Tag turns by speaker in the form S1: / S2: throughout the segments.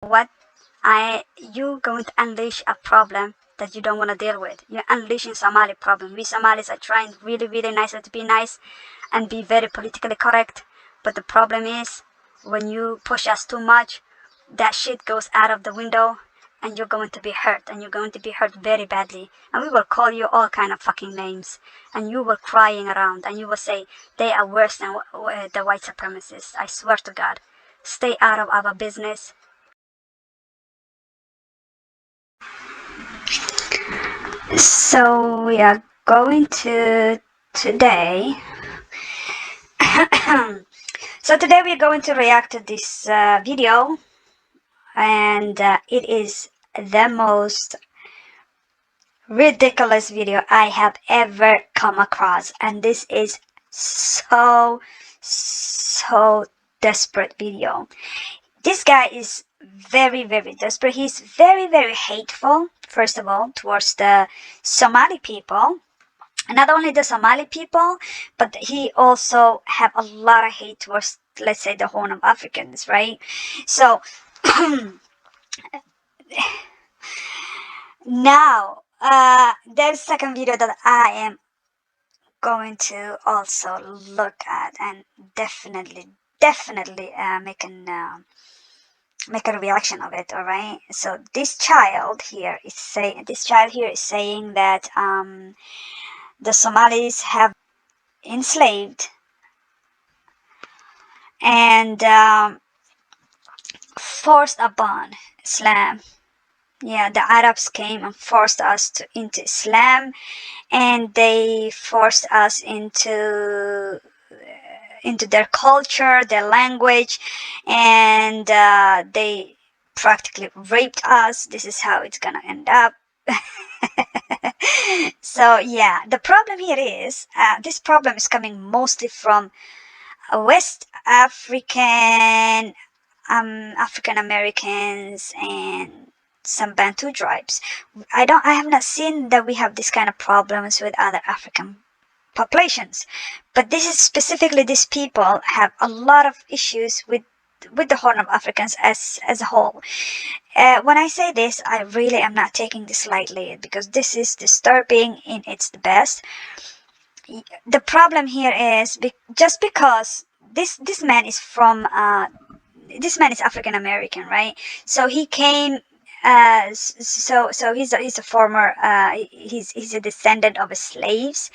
S1: what? You going to unleash a problem that you don't want to deal with. You're unleashing Somali problem. We Somalis are trying really, really nicely to be nice and be very politically correct. But the problem is when you push us too much, that shit goes out of the window and you're going to be hurt, and you're going to be hurt very badly, and we will call you all kind of fucking names, and you will crying around and you will say they are worse than the white supremacists. I swear to God, stay out of our business. So we are going to today. So today we are going to react to this video, and it is the most ridiculous video I have ever come across, and this is so desperate video. This guy is very desperate. He's very hateful, first of all, towards the Somali people. Not only the Somali people, but he also have a lot of hate towards, let's say, the Horn of Africans, right? So now there's second video that I am going to also look at and definitely make a reaction of it. All right, so this child here is saying that the Somalis have enslaved and forced upon Islam. Yeah, the Arabs came and forced us into Islam, and they forced us into their culture, their language, and they practically raped us. This is how it's gonna end up. So yeah, the problem here is this problem is coming mostly from West African African Americans and some Bantu tribes. I have not seen that we have this kind of problems with other African populations, but this is specifically, these people have a lot of issues with the Horn of Africans as a whole. When I say this, I really am not taking this lightly, because this is disturbing in its best. The problem here is just because this man is from this man is African American, right? So he came. So he's a former he's a descendant of slaves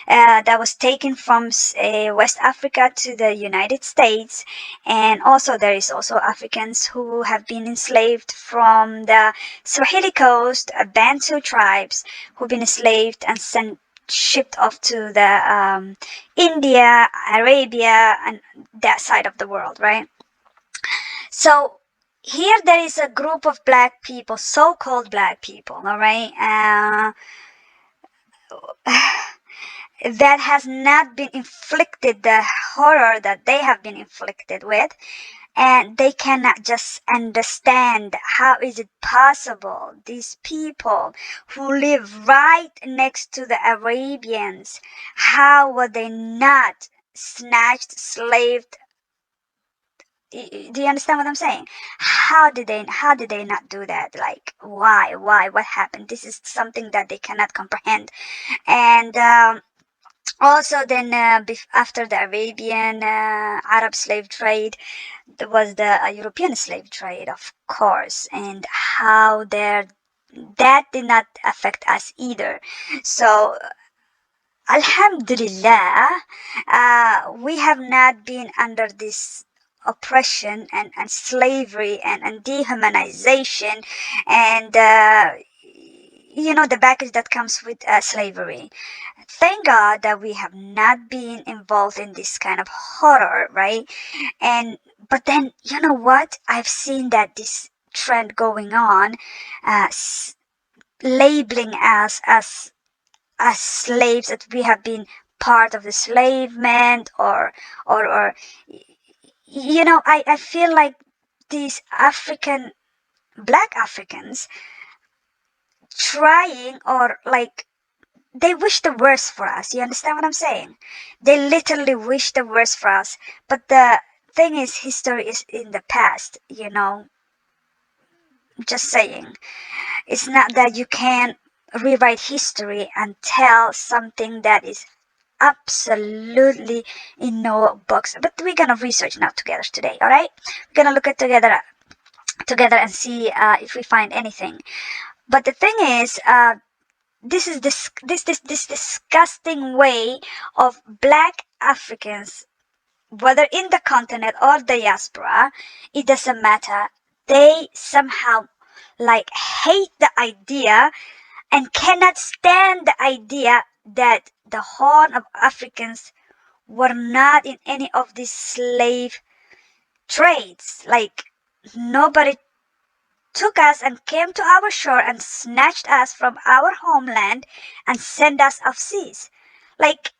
S1: that was taken from West Africa to the United States, and also there is also Africans who have been enslaved from the Swahili coast, Bantu tribes who've been enslaved and shipped off to the India, Arabia, and that side of the world, right? So here there is a group of black people, so-called black people, all right, that has not been inflicted the horror that they have been inflicted with, and they cannot just understand how is it possible these people who live right next to the Arabians, how were they not snatched, slaved? Do you understand what I'm saying? How did they not do that? Like, why, what happened? This is something that they cannot comprehend. And also then after the Arabian Arab slave trade, there was the European slave trade, of course, and how that did not affect us either. So Alhamdulillah, we have not been under this oppression and slavery and dehumanization, and the baggage that comes with slavery. Thank God that we have not been involved in this kind of horror, right? And but then, you know what? I've seen that this trend going on, labeling us as slaves, that we have been part of the enslavement, or I feel like these black Africans trying, or like, they wish the worst for us. You understand what I'm saying? They literally wish the worst for us. But the thing is, history is in the past, Just saying. It's not that you can rewrite history and tell something that is absolutely in no box. But we're gonna research now together today, all right? We're gonna look at together and see if we find anything. But the thing is, this is this disgusting way of black Africans, whether in the continent or diaspora, it doesn't matter. They somehow like hate the idea and cannot stand the idea that the Horn of Africans were not in any of these slave trades. Like nobody took us and came to our shore and snatched us from our homeland and sent us off seas. Like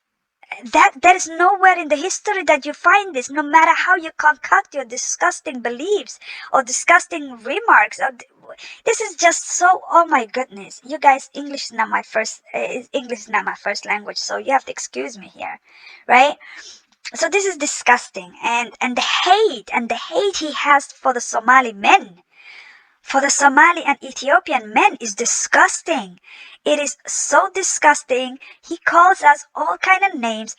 S1: that, there is nowhere in the history that you find this, no matter how you concoct your disgusting beliefs or disgusting remarks. This is just so, oh my goodness. You guys, English is not my first language, so you have to excuse me here, right? So this is disgusting. And the hate he has for the Somali men, for the Somali and Ethiopian men, is disgusting. It is so disgusting. He calls us all kind of names.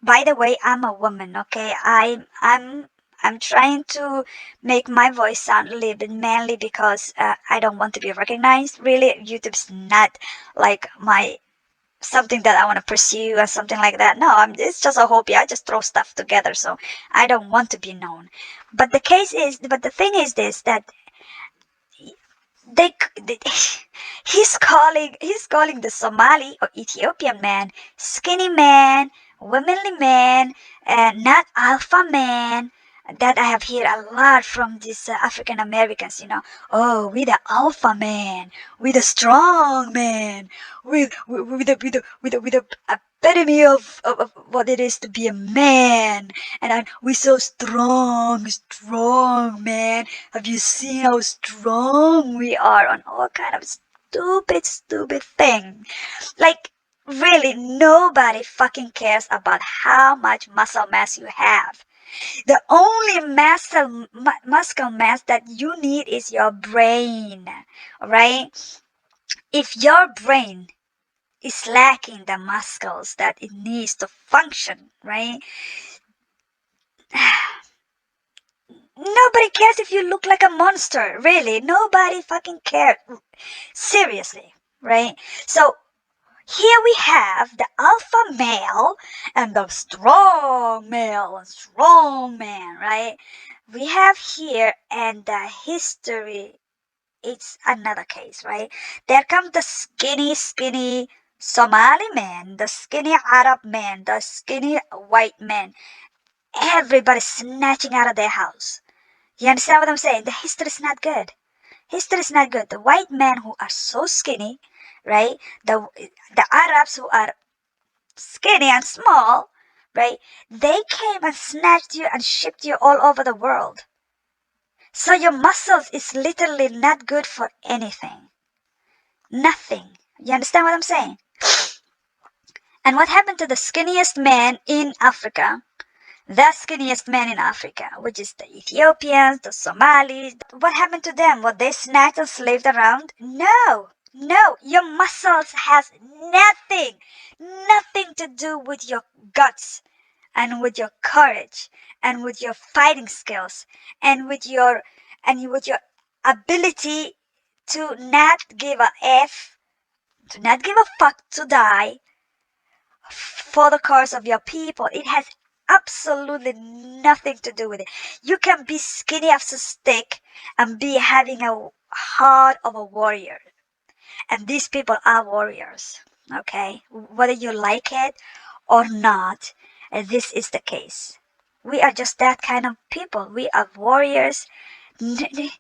S1: By the way, I'm a woman, okay? I'm trying to make my voice sound a little bit manly because I don't want to be recognized. Really, YouTube's not like my something that I want to pursue or something like that. No, it's just a hobby. I just throw stuff together, so I don't want to be known. But the thing is this, that they he's calling the Somali or Ethiopian man skinny man, womanly man, and not alpha man. That I have heard a lot from these African Americans. Oh, we the alpha man, we the strong man, with the epitome of what it is to be a man, and we so strong man. Have you seen how strong we are on all kind of stupid thing? Like, really, nobody fucking cares about how much muscle mass you have. The only muscle mass that you need is your brain, right? If your brain is lacking the muscles that it needs to function, right? Nobody cares if you look like a monster, really. Nobody fucking cares. Seriously, right? So here we have the alpha male and the strong male and strong man, right? We have here, and the history, it's another case, right? There comes the skinny Somali man, the skinny Arab man, the skinny white man. Everybody snatching out of their house. You understand what I'm saying? The history is not good. History is not good. The white men who are so skinny, right? The Arabs who are skinny and small, right? They came and snatched you and shipped you all over the world. So your muscles is literally not good for anything. Nothing. You understand what I'm saying? And what happened to the skinniest man in Africa? The skinniest man in Africa, which is the Ethiopians, the Somalis. What happened to them? Were they snatched and slaved around? No, no. Your muscles has nothing to do with your guts and with your courage and with your fighting skills and with your ability to not give a f, to not give a fuck, to die for the cause of your people. It has absolutely nothing to do with it. You can be skinny as a stick and be having a heart of a warrior. And these people are warriors. Okay? Whether you like it or not, this is the case. We are just that kind of people. We are warriors. Look,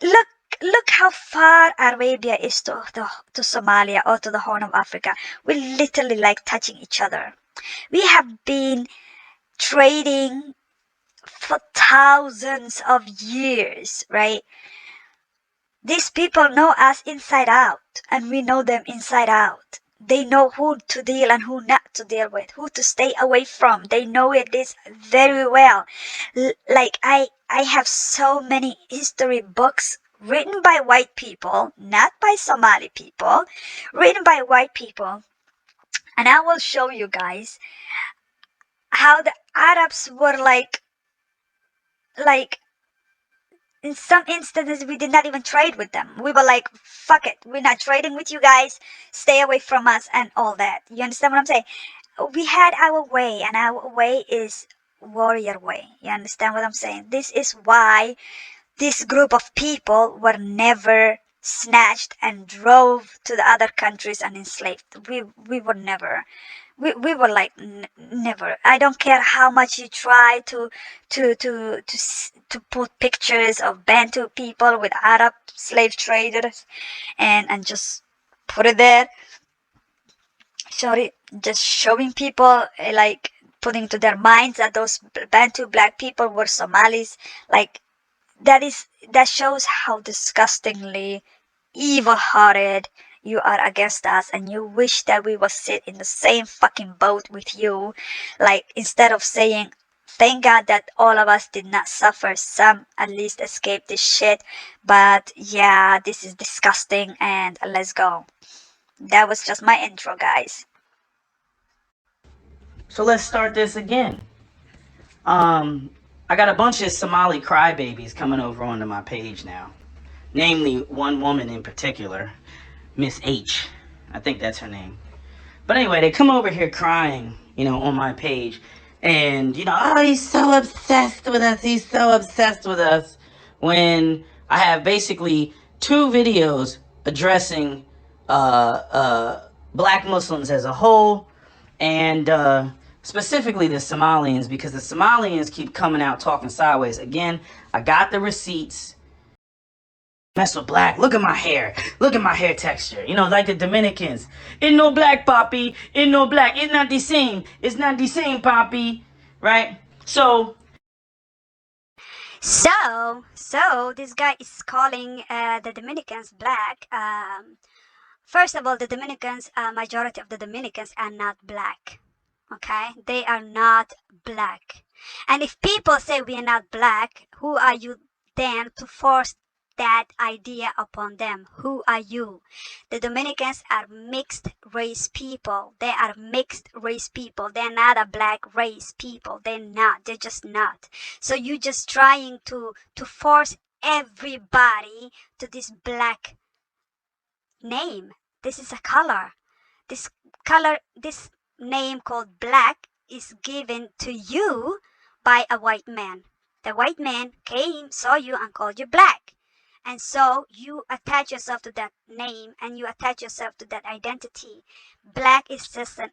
S1: look how far Arabia is to Somalia or to the Horn of Africa. We literally like touching each other. We have been trading for thousands of years, right? These people know us inside out, and we know them inside out. They know who to deal and who not to deal with, who to stay away from. They know it this very well. Like I have so many history books written by white people, not by Somali people, written by white people. And I will show you guys how the Arabs were like in some instances we did not even trade with them. We were like, fuck it, we're not trading with you guys, stay away from us and all that. You understand what I'm saying? We had our way, and our way is warrior way. You understand what I'm saying? This is why this group of people were never snatched and drove to the other countries and enslaved. We were never. We were like never. I don't care how much you try to put pictures of Bantu people with Arab slave traders and just put it there. Sorry, just showing people like putting to their minds that those Bantu black people were Somalis. Like that shows how disgustingly evil-hearted you are against us, and you wish that we would sit in the same fucking boat with you. Like, instead of saying thank God that all of us did not suffer, some at least escaped this shit. But yeah, this is disgusting, and let's go. That was just my intro, guys.
S2: So let's start this again. I got a bunch of Somali crybabies coming over onto my page now. Namely, one woman in particular, Miss H. I think that's her name. But anyway, they come over here crying, on my page. And, oh, he's so obsessed with us. He's so obsessed with us. When I have basically 2 videos addressing black Muslims as a whole, and specifically the Somalians, because the Somalians keep coming out talking sideways. Again, I got the receipts. Mess with black. Look at my hair. Look at my hair texture. Like the Dominicans. It's no black, Poppy. It's no black. It's not the same. It's not the same, Poppy. Right?
S1: So this guy is calling the Dominicans black. First of all, the Dominicans, majority of the Dominicans are not black. Okay, they are not black. And if people say we are not black, who are you then to force that idea upon them? Who are you? The Dominicans are mixed race people. They are mixed race people. They're not a black race people. They're not. They're just not. So you just trying to force everybody to this black name. This is a color. This color, this name called black is given to you by a white man. The white man came, saw you, and called you black. And so you attach yourself to that name and you attach yourself to that identity. Black is just a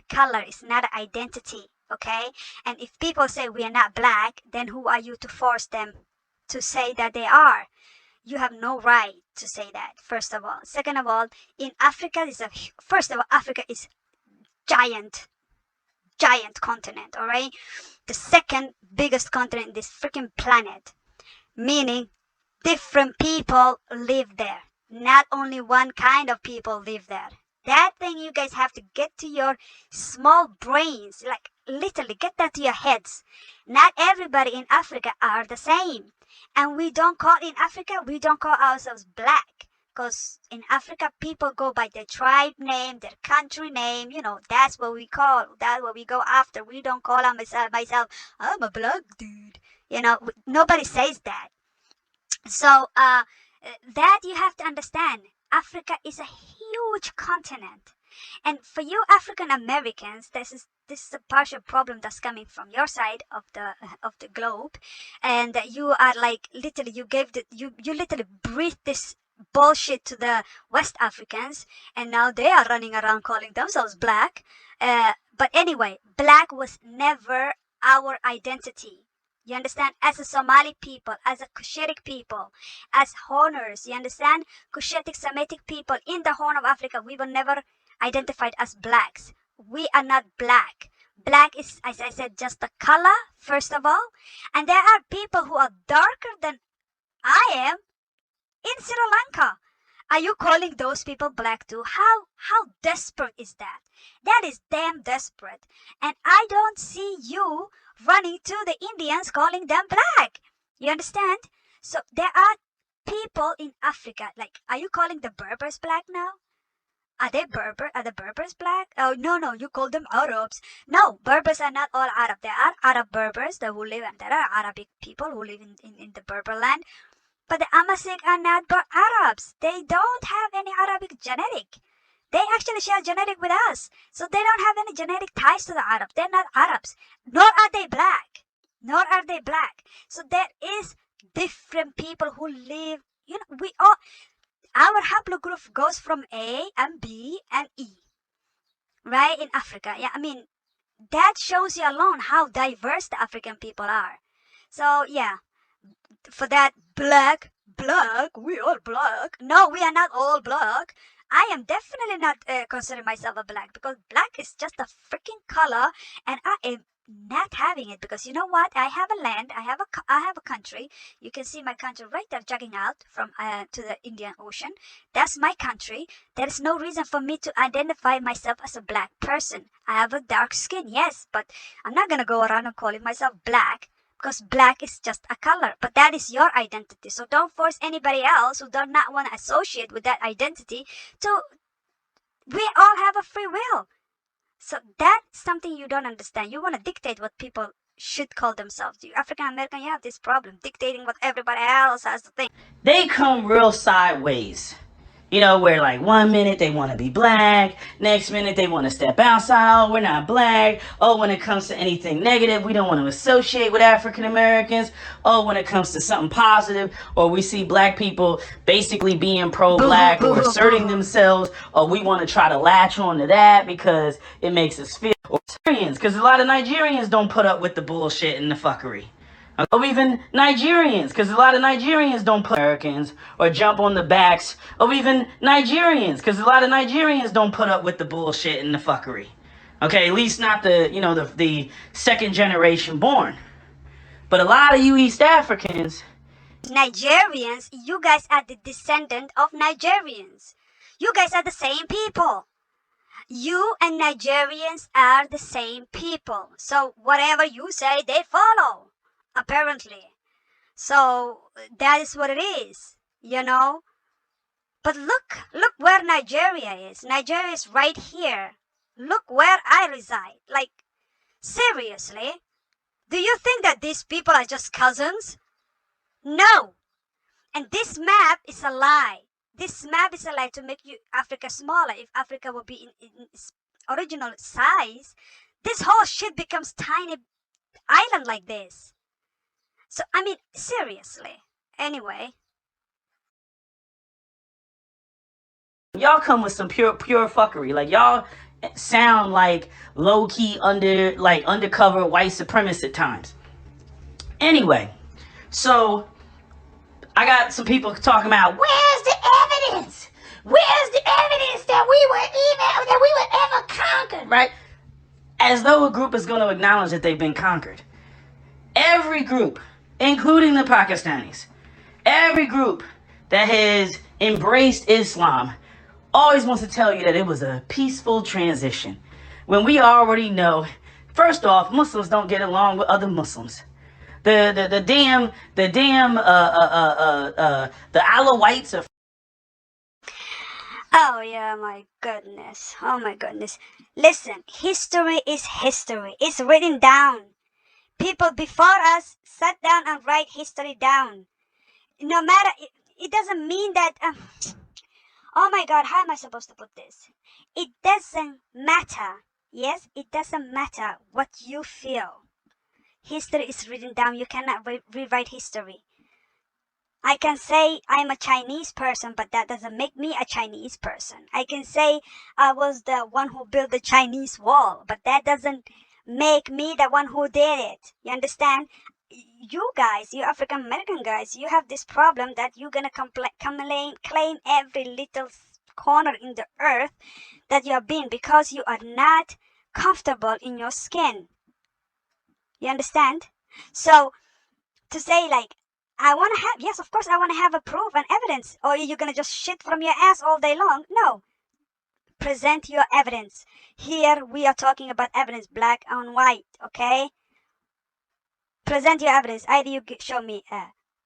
S1: color, it's not an identity, okay? And if people say we are not black, then who are you to force them to say that they are? You have no right to say that, first of all. Second of all, in Africa, first of all, Africa is giant continent, all right? The second biggest continent in this freaking planet, meaning different people live there. Not only one kind of people live there. That thing you guys have to get to your small brains, like literally get that to your heads. Not everybody in Africa are the same. And we don't call ourselves black. Because in Africa, people go by their tribe name, their country name. That's what we go after. We don't call myself, I'm a black dude. Nobody says that. So that you have to understand. Africa is a huge continent. And for you African Americans, this is a partial problem that's coming from your side of the globe, and you are like literally you literally breathe this bullshit to the West Africans, and now they are running around calling themselves black. But anyway, black was never our identity. You understand? As a Somali people, as a Cushitic people, as Horners, you understand? Cushitic Semitic people in the Horn of Africa, we were never identified as blacks. We are not black. Black is, as I said, just a color, first of all. And there are people who are darker than I am in Sri Lanka. Are you calling those people black too? How desperate is that? That is damn desperate. And I don't see you running to the Indians calling them black. You understand? So there are people in Africa, like, are you calling the Berbers black now? Are they Berber? Are the Berbers black? Oh, no, you call them Arabs. No, Berbers are not all Arab. There are Arab Berbers that who live, and there are Arabic people who live in the Berber land. But the Amazigh are not Arabs. They don't have any Arabic genetic. They actually share genetic with us. So they don't have any genetic ties to the Arab. They're not Arabs. Nor are they black. Nor are they black. So there is different people who live, we all, our haplogroup goes from A and B and E, right, in Africa. Yeah, I mean, that shows you alone how diverse the African people are. So, yeah, for that black, we all black. No, we are not all black. I am definitely not considering myself a black, because black is just a freaking color, and I am not having it, because you know what? I have a land, I have a country. You can see my country right there jugging out from to the Indian Ocean. That's my country. There is no reason for me to identify myself as a black person. I have a dark skin, yes, but I'm not gonna go around and calling myself black, because black is just a color. But that is your identity. So don't force anybody else who does not want to associate with that identity to. We all have a free will. So that's something you don't understand. You want to dictate what people should call themselves. You African American, you have this problem dictating what everybody else has to think.
S2: They come real sideways. You know, where like 1 minute they want to be black, next minute they want to step outside. Oh, we're not black. Oh, when it comes to anything negative, we don't want to associate with African Americans. Oh, when it comes to something positive, or we see black people basically being pro-black or asserting themselves, or we want to try to latch on to that because it makes us feel. Or Nigerians, because a lot of Nigerians don't put up with the bullshit and the fuckery. Or even Nigerians, because a lot of Nigerians don't put Americans or jump on the backs of even Nigerians, because a lot of Nigerians don't put up with the bullshit and the fuckery. Okay, at least not the second generation born. But a lot of you East Africans,
S1: Nigerians, you guys are the descendant of Nigerians. You guys are the same people. You and Nigerians are the same people. So whatever you say, they follow. Apparently. So that is what it is, But look where Nigeria is. Nigeria is right here. Look where I reside. Like, seriously? Do you think that these people are just cousins? No. And this map is a lie. This map is a lie to make Africa smaller. If Africa would be in its original size, this whole shit becomes tiny island like this. So, I mean, seriously. Anyway.
S2: y'all come with some pure fuckery. Like, y'all sound like low-key undercover white supremacists at times. Anyway, so I got some people talking about, where's the evidence? Where's the evidence that we were ever conquered, right? As though a group is going to acknowledge that they've been conquered. Every group, including the Pakistanis, every group that has embraced Islam always wants to tell you that it was a peaceful transition. When we already know, first off, Muslims don't get along with other Muslims. The Alawites are.
S1: Oh yeah, my goodness. Oh my goodness. Listen, history is history. It's written down. People before us sat down and write history down. No matter, it doesn't mean that, oh my God, how am I supposed to put this? It doesn't matter. Yes, it doesn't matter what you feel. History is written down. You cannot rewrite history. I can say I'm a Chinese person, but that doesn't make me a Chinese person. I can say I was the one who built the Chinese wall, but that doesn't make me the one who did it. You understand? You guys, you African American guys, you have this problem that you're gonna claim every little corner in the earth that you have been, because you are not comfortable in your skin. You understand? So to say like, I want to have, yes, of course I want to have a proof and evidence, or you're gonna just shit from your ass all day long. No. Present your evidence. Here we are talking about evidence, black on white, okay? Present your evidence. Either you show me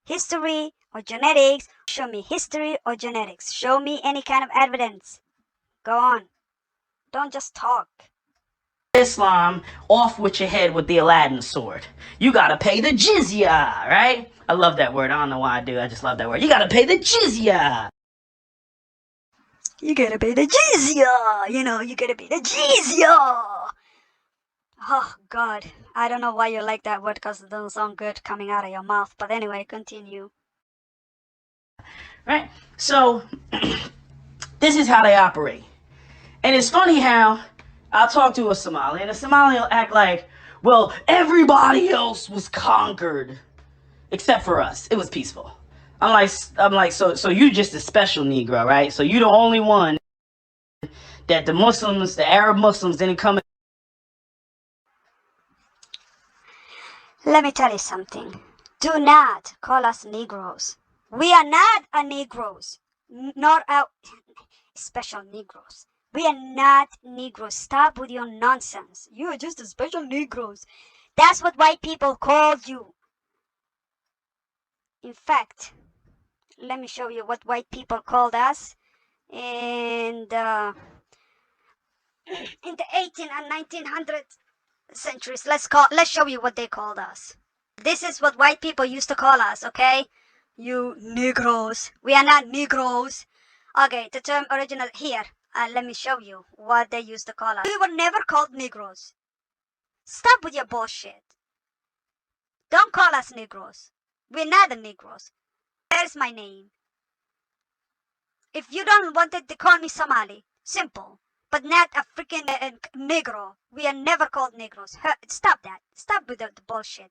S1: history or genetics. Show me history or genetics. Show me any kind of evidence. Go on. Don't just talk.
S2: Islam, off with your head with the Aladdin sword. You gotta pay the jizya, right? I love that word. I don't know why I do. I just love that word. You gotta pay the jizya.
S1: You gotta pay the jizya. You gotta pay the jizya. Oh, God. I don't know why you like that word because it doesn't sound good coming out of your mouth. But anyway, continue.
S2: Right? So, this is how they operate. And it's funny how I'll talk to a Somali, and a Somali will act like, well, everybody else was conquered except for us. It was peaceful. I'm like, so you just a special Negro, right? So you the only one that the Arab Muslims didn't come.
S1: Let me tell you something. Do not call us Negroes. We are not a Negroes, nor a special Negroes. We are not Negroes. Stop with your nonsense. You are just a special Negroes. That's what white people called you. In fact, let me show you what white people called us in the 18 and 1900 centuries. Let's show you what they called us. This is what white people used to call us, okay? You Negroes. We are not Negroes. Okay, the term original here. Let me show you what they used to call us. We were never called Negroes. Stop with your bullshit. Don't call us Negroes. We're not the Negroes. There's my name. If you don't want it to call me Somali, simple. But not a freaking Negro. We are never called Negroes. Stop that. Stop with the bullshit.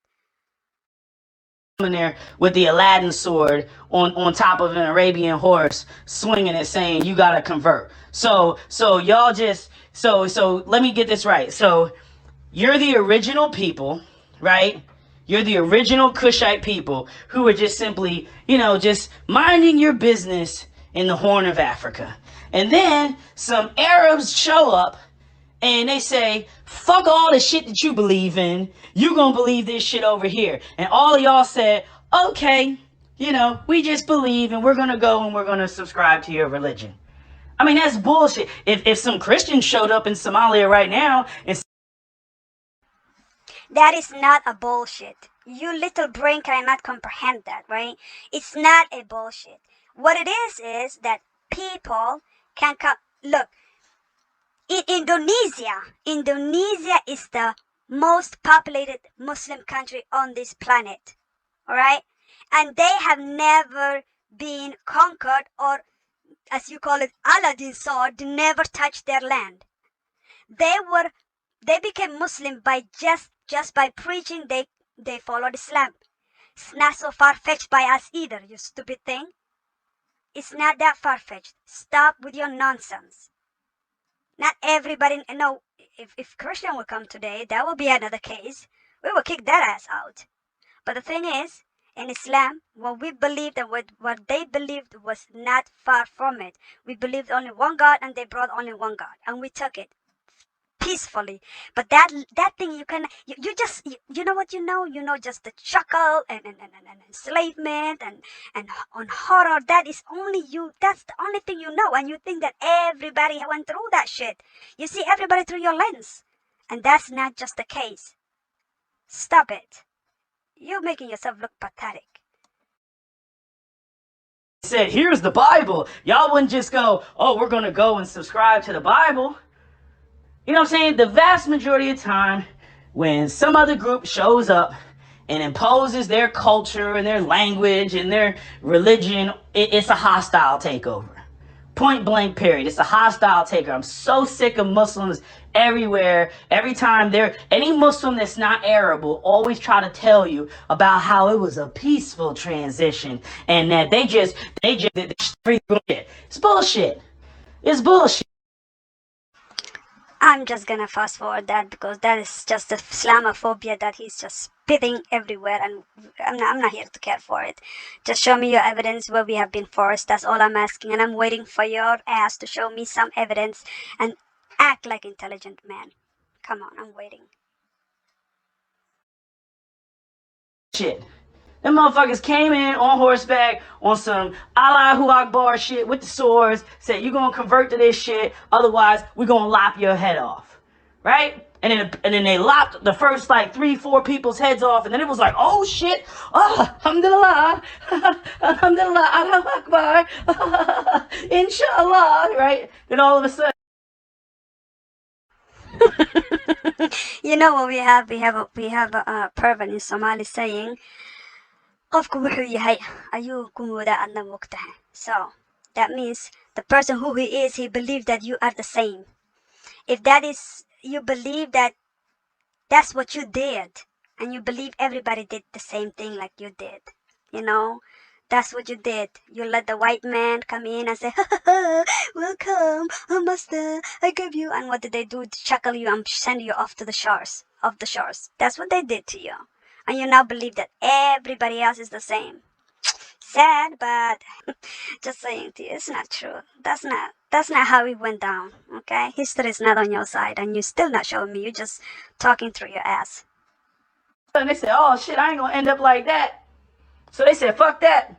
S2: In there with the Aladdin sword on top of an Arabian horse, swinging it, saying you gotta convert. So y'all just so let me get this right. So you're the original people, right? You're the original Kushite people who are just simply, just minding your business in the Horn of Africa. And then some Arabs show up and they say, fuck all the shit that you believe in. You gonna believe this shit over here. And all of y'all said, okay, we just believe and we're gonna go and we're gonna subscribe to your religion. I mean, that's bullshit. If some Christians showed up in Somalia right now and
S1: that is not a bullshit. You little brain cannot comprehend that, right? It's not a bullshit. What it is that people can come. Look, in Indonesia is the most populated Muslim country on this planet, all right? And they have never been conquered, or as you call it, Aladdin's sword never touched their land. They became Muslim by just by preaching. They followed Islam. It's not so far-fetched by us either, you stupid thing. It's not that far-fetched. Stop with your nonsense. Not everybody. No, if Christian will come today, that will be another case. We will kick that ass out. But the thing is, in Islam, what we believed and what they believed was not far from it. We believed only one God, and they brought only one God, and we took it peacefully. But that thing you just know what just the chuckle and enslavement and on horror. That is only you. That's the only thing you know, and you think that everybody went through that shit. You see everybody through your lens, and that's not just the case. Stop it. You're making yourself look pathetic.
S2: said, here's the Bible, y'all wouldn't just go, oh, we're gonna go and subscribe to the Bible. You know what I'm saying? The vast majority of the time, when some other group shows up and imposes their culture and their language and their religion, it's a hostile takeover. Point blank, period. It's a hostile takeover. I'm so sick of Muslims everywhere. Every time any Muslim that's not Arab will always try to tell you about how it was a peaceful transition and that they just it's bullshit. It's bullshit.
S1: I'm just gonna fast forward that because that is just the Islamophobia that he's just spitting everywhere, and I'm not here to care for it. Just show me your evidence where we have been forced. That's all I'm asking, and I'm waiting for your ass to show me some evidence and act like intelligent man. Come on, I'm waiting.
S2: Shit. Them motherfuckers came in on horseback on some Allahu Akbar shit with the swords, said, you gonna convert to this shit, otherwise we gonna lop your head off. Right? And then they lopped the first like 3-4 people's heads off, and then it was like, oh shit, alhamdulillah, alhamdulillah, Allahu Akbar, inshallah, right? Then all of a sudden,
S1: You know what we have? We have a pervert in Somali saying, "Qofku wuxuu yahay ayuu ku moodaa adna mogtahay." So that means the person who he is, he believes that you are the same. If that is, you believe that that's what you did, and you believe everybody did the same thing like you did, you know, that's what you did. You let the white man come in and say, welcome, oh master, I gave you. And what did they do? Shackle you and send you off to the shores, of the shores. That's what they did to you. And you now believe that everybody else is the same. Sad, but just saying to you, it's not true. That's not how it went down. Okay, history is not on your side, and you're still not showing me. You're just talking through your ass.
S2: they said, oh shit, I ain't gonna end up like that. So they said, fuck that.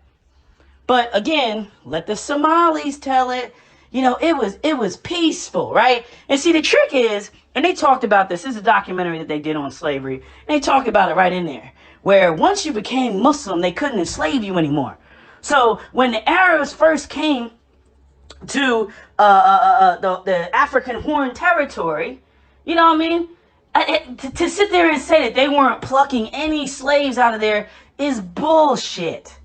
S2: But again, let the Somalis tell it. You know, it was peaceful, right? And see, the trick is, and they talked about this. This is a documentary that they did on slavery. And they talked about it right in there, where once you became Muslim, they couldn't enslave you anymore. So when the Arabs first came to the African Horn Territory, you know what I mean? To sit there and say that they weren't plucking any slaves out of there is bullshit.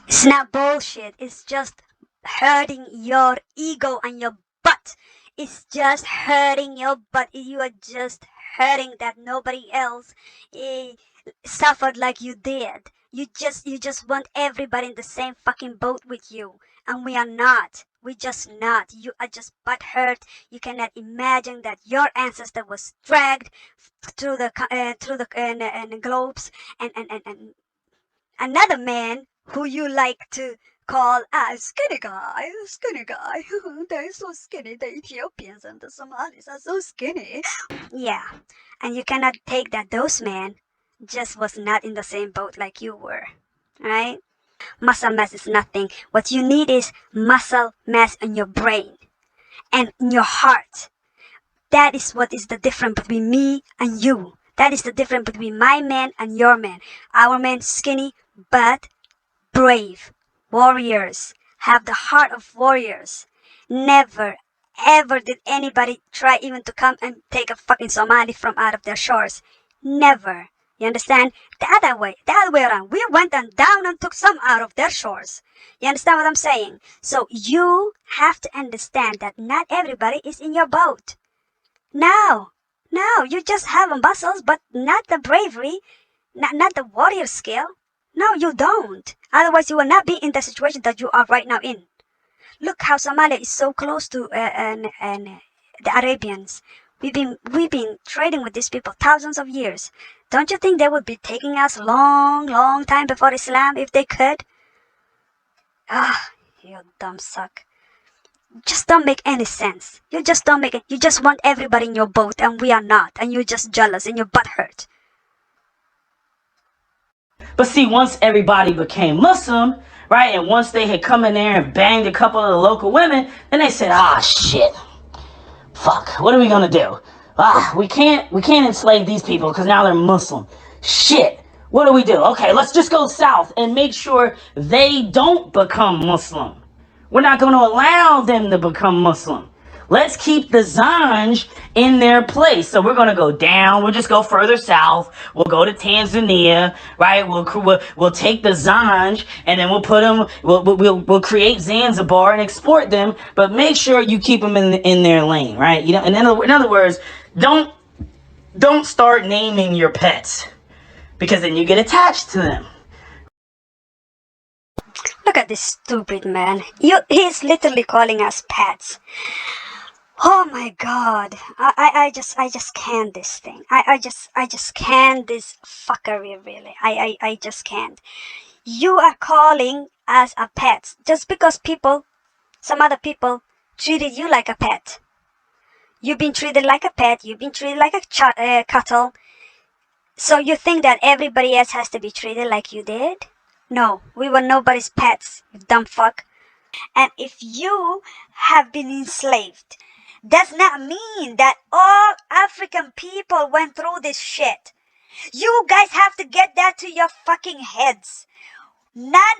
S1: It's not bullshit. It's just hurting your ego and your butt. It's just hurting your butt. You are just hurting that nobody else eh, suffered like you did. You just want everybody in the same fucking boat with you, and we are not. We just not. You are just butt hurt. You cannot imagine that your ancestor was dragged through the globes, and another man who you like to call a skinny guy. They're so skinny. The Ethiopians and the Somalis are so skinny. Yeah, and you cannot take that those men just was not in the same boat like you were, right? Muscle mass is nothing. What you need is muscle mass in your brain and in your heart. That is what is the difference between me and you. That is the difference between my man and your man. Our man skinny, but brave. Warriors. Have the heart of warriors. Never, ever did anybody try even to come and take a fucking Somali from out of their shores. Never. You understand? The other way around. We went and down and took some out of their shores. You understand what I'm saying? So you have to understand that not everybody is in your boat. No, no, you just have muscles, but not the bravery, not the warrior skill. No, you don't. Otherwise, you will not be in the situation that you are right now in. Look how Somalia is so close to and the Arabians. We've been trading with these people thousands of years. Don't you think they would be taking us long time before Islam if they could? Ah, you dumb suck. Just don't make any sense. You just don't make it. You just want everybody in your boat, and we are not, and you're just jealous and your butt hurt.
S2: But see, once everybody became Muslim, right, and once they had come in there and banged a couple of the local women, then they said, ah, shit, fuck, what are we gonna do? We can't enslave these people because now they're Muslim. Shit, what do we do? Okay, let's just go south and make sure they don't become Muslim. We're not going to allow them to become Muslim. Let's keep the Zanj in their place. So we're going to go down. We'll just go further south. We'll go to Tanzania, right? We'll take the Zanj and then we'll put them. We'll create Zanzibar and export them. But make sure you keep them in their lane, right? You know. And in other words, don't start naming your pets because then you get attached to them.
S1: Look at this stupid man. He's literally calling us pets. Oh my god. I just can't this thing. I just can't this fuckery really. I just can't. You are calling us a pet just because some other people treated you like a pet. You've been treated like a pet. You've been treated like a cattle. So you think that everybody else has to be treated like you did? No, we were nobody's pets, you dumb fuck. And if you have been enslaved, does not mean that all African people went through this shit. You guys have to get that to your fucking heads. Not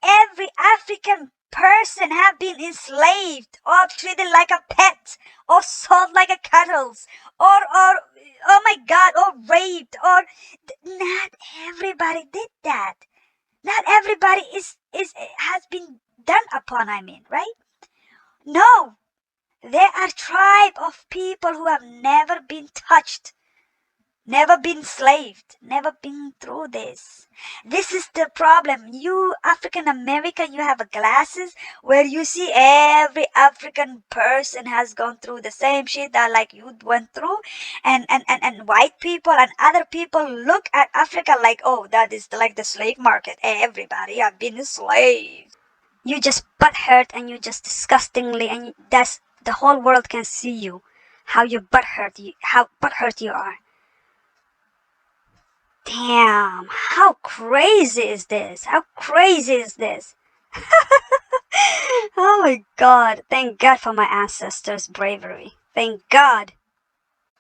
S1: every African person have been enslaved or treated like a pet or sold like a cattle or oh my god, or raped, or not everybody did that. Not everybody is has been done upon, I mean, right? No, there are tribe of people who have never been touched, never been enslaved, never been through this. This is the problem. You African American, you have glasses where you see every African person has gone through the same shit that like you went through, and white people and other people look at Africa like, oh, that is like the slave market. Everybody have been enslaved. You just butt hurt and you just disgustingly, and that's the whole world can see you, how you butt hurt you, how butt hurt you are. Damn, how crazy is this? How crazy is this? Oh my god, thank God for my ancestors' bravery. Thank God.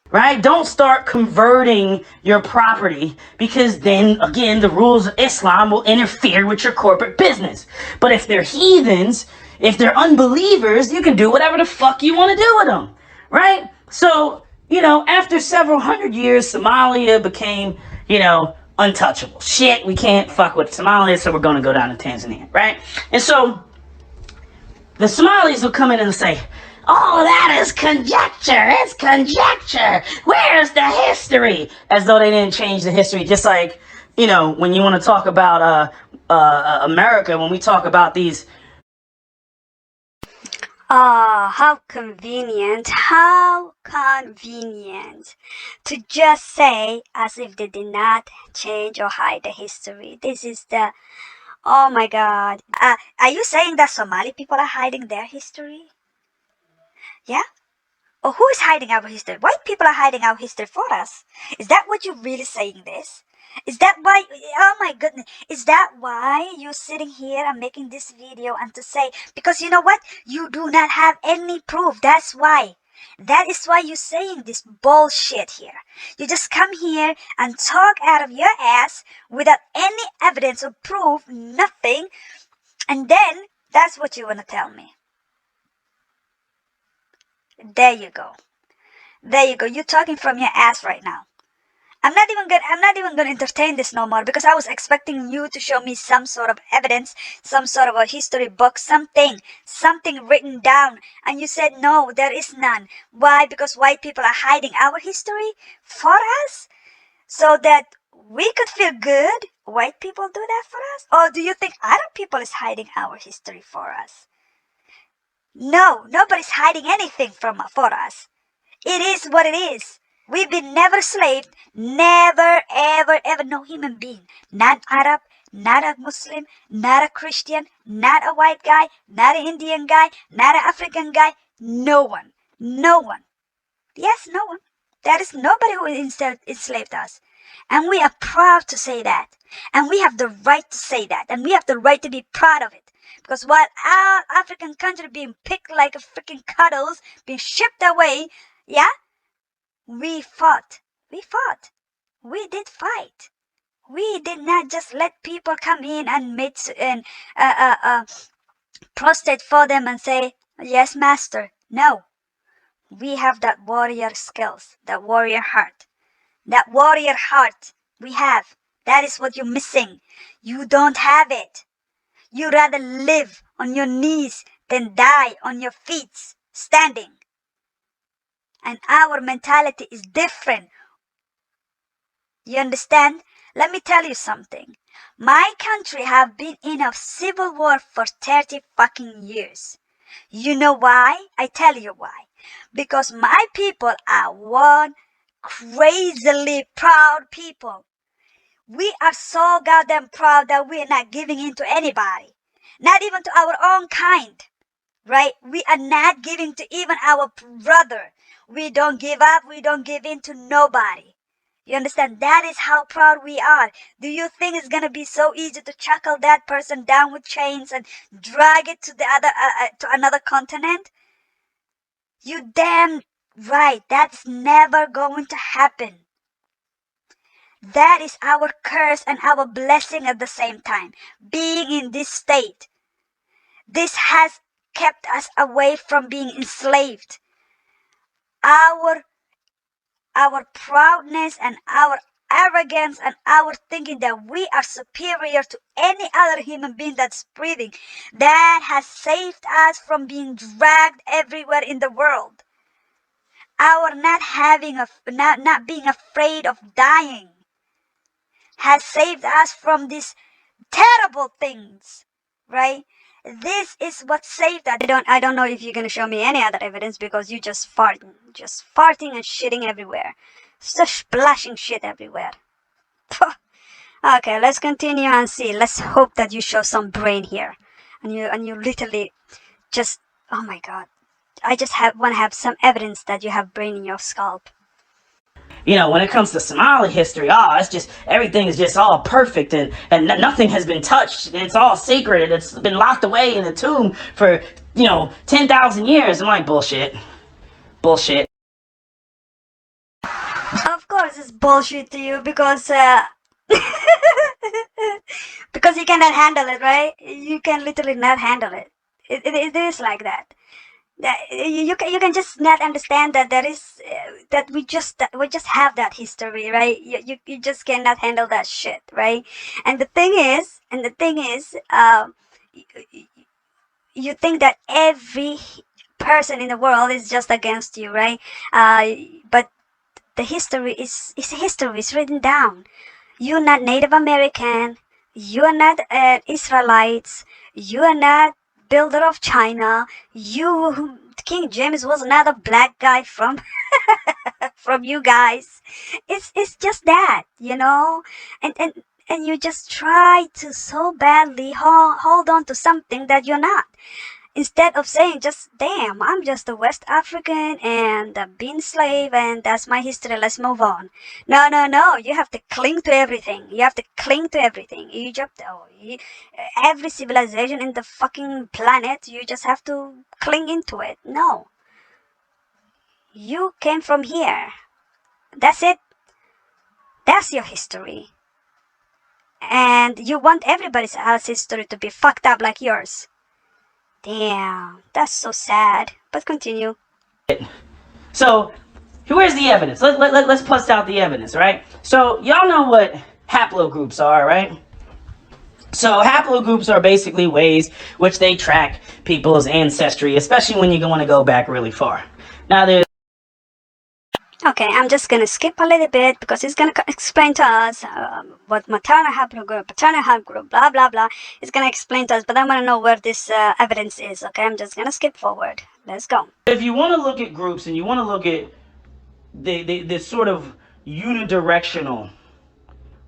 S2: Right? Don't start converting your property, because then again the rules of Islam will interfere with your corporate business. But if they're heathens, if they're unbelievers, you can do whatever the fuck you want to do with them. Right? So, after several hundred years, Somalia became, untouchable. Shit, we can't fuck with Somalia, so we're going to go down to Tanzania. Right? And so the Somalis will come in and say, "Oh, that is conjecture. It's conjecture. Where's the history?" As though they didn't change the history. Just like, when you want to talk about America, when we talk about these.
S1: Ah, how convenient, how convenient to just say as if they did not change or hide the history. This is the, oh my god. Are you saying that Somali people are hiding their history? Yeah? Or who is hiding our history? White people are hiding our history for us. Is that what you're really saying this? Is that why, oh my goodness, is that why you're sitting here and making this video and to say, because you know what? You do not have any proof. That's why. That is why you're saying this bullshit here. You just come here and talk out of your ass without any evidence or proof, nothing, and then that's what you want to tell me. There you go. There you go. You're talking from your ass right now. I'm not even gonna entertain this no more, because I was expecting you to show me some sort of evidence, some sort of a history book, something written down. And you said no, there is none. Why? Because white people are hiding our history for us? So that we could feel good? White people do that for us? Or do you think other people is hiding our history for us? No, nobody's hiding anything for us. It is what it is. We've been never slaved, never, ever, ever, no human being. Not Arab, not a Muslim, not a Christian, not a white guy, not an Indian guy, not an African guy. No one. No one. Yes, no one. There is nobody who enslaved us. And we are proud to say that. And we have the right to say that. And we have the right to be proud of it. Because while our African country being picked like a freaking cuddles, being shipped away, yeah, we fought. We fought. We did fight. We did not just let people come in and prostrate for them and say, "Yes, master." No. We have that warrior skills, that warrior heart. That warrior heart we have. That is what you're missing. You don't have it. You rather live on your knees than die on your feet, standing. And our mentality is different. You understand? Let me tell you something. My country have been in a civil war for 30 fucking years. You know why? I tell you why. Because my people are one crazily proud people. We are so goddamn proud that we are not giving in to anybody. Not even to our own kind. Right? We are not giving to even our brother. We don't give up. We don't give in to nobody. You understand? That is how proud we are. Do you think it's gonna be so easy to chuckle that person down with chains and drag it to the other to another continent? You damn right. That's never going to happen. That is our curse and our blessing at the same time. Being in this state, this has kept us away from being enslaved. Our proudness and our arrogance and our thinking that we are superior to any other human being that's breathing, that has saved us from being dragged everywhere in the world. Our not being afraid of dying has saved us from these terrible things, right? This is what saved us. I don't know if you're gonna show me any other evidence, because you just farting and shitting everywhere, just splashing shit everywhere. Okay, let's continue and see. Let's hope that you show some brain here, and you literally just, oh my god, I just want to have some evidence that you have brain in your scalp.
S2: You know, when it comes to Somali history, it's just, everything is just all perfect, and nothing has been touched. It's all sacred. It's been locked away in a tomb for, 10,000 years. I'm like, bullshit. Bullshit.
S1: Of course it's bullshit to you, because because you cannot handle it, right? You can literally not handle it. It is like that. You can just not understand that there is that we just have that history, right? You just cannot handle that shit, right? And the thing is, you think that every person in the world is just against you, right? But the history is history. It's written down. You're not Native American. You are not Israelites. You are not builder of China. King James was not a black guy from from you guys. It's just that, and you just try to so badly hold on to something that you're not. Instead of saying just, damn, I'm just a West African and I've been slave and that's my history, let's move on. No, no, no. You have to cling to everything. You have to cling to everything. Egypt, every civilization in the fucking planet, you just have to cling into it. No. You came from here. That's it. That's your history. And you want everybody else's history to be fucked up like yours. Damn, that's so sad. But continue.
S2: So, where's the evidence? Let's bust out the evidence, right? So, y'all know what haplogroups are, right? So, haplogroups are basically ways which they track people's ancestry, especially when you want to go back really far. Now, there's
S1: Okay, I'm just gonna skip a little bit because it's gonna explain to us what maternal haplogroup, paternal haplogroup, blah blah blah. It's gonna explain to us, but I want to know where this evidence is. Okay, I'm just gonna skip forward. Let's go.
S2: If you want to look at groups and you want to look at this sort of unidirectional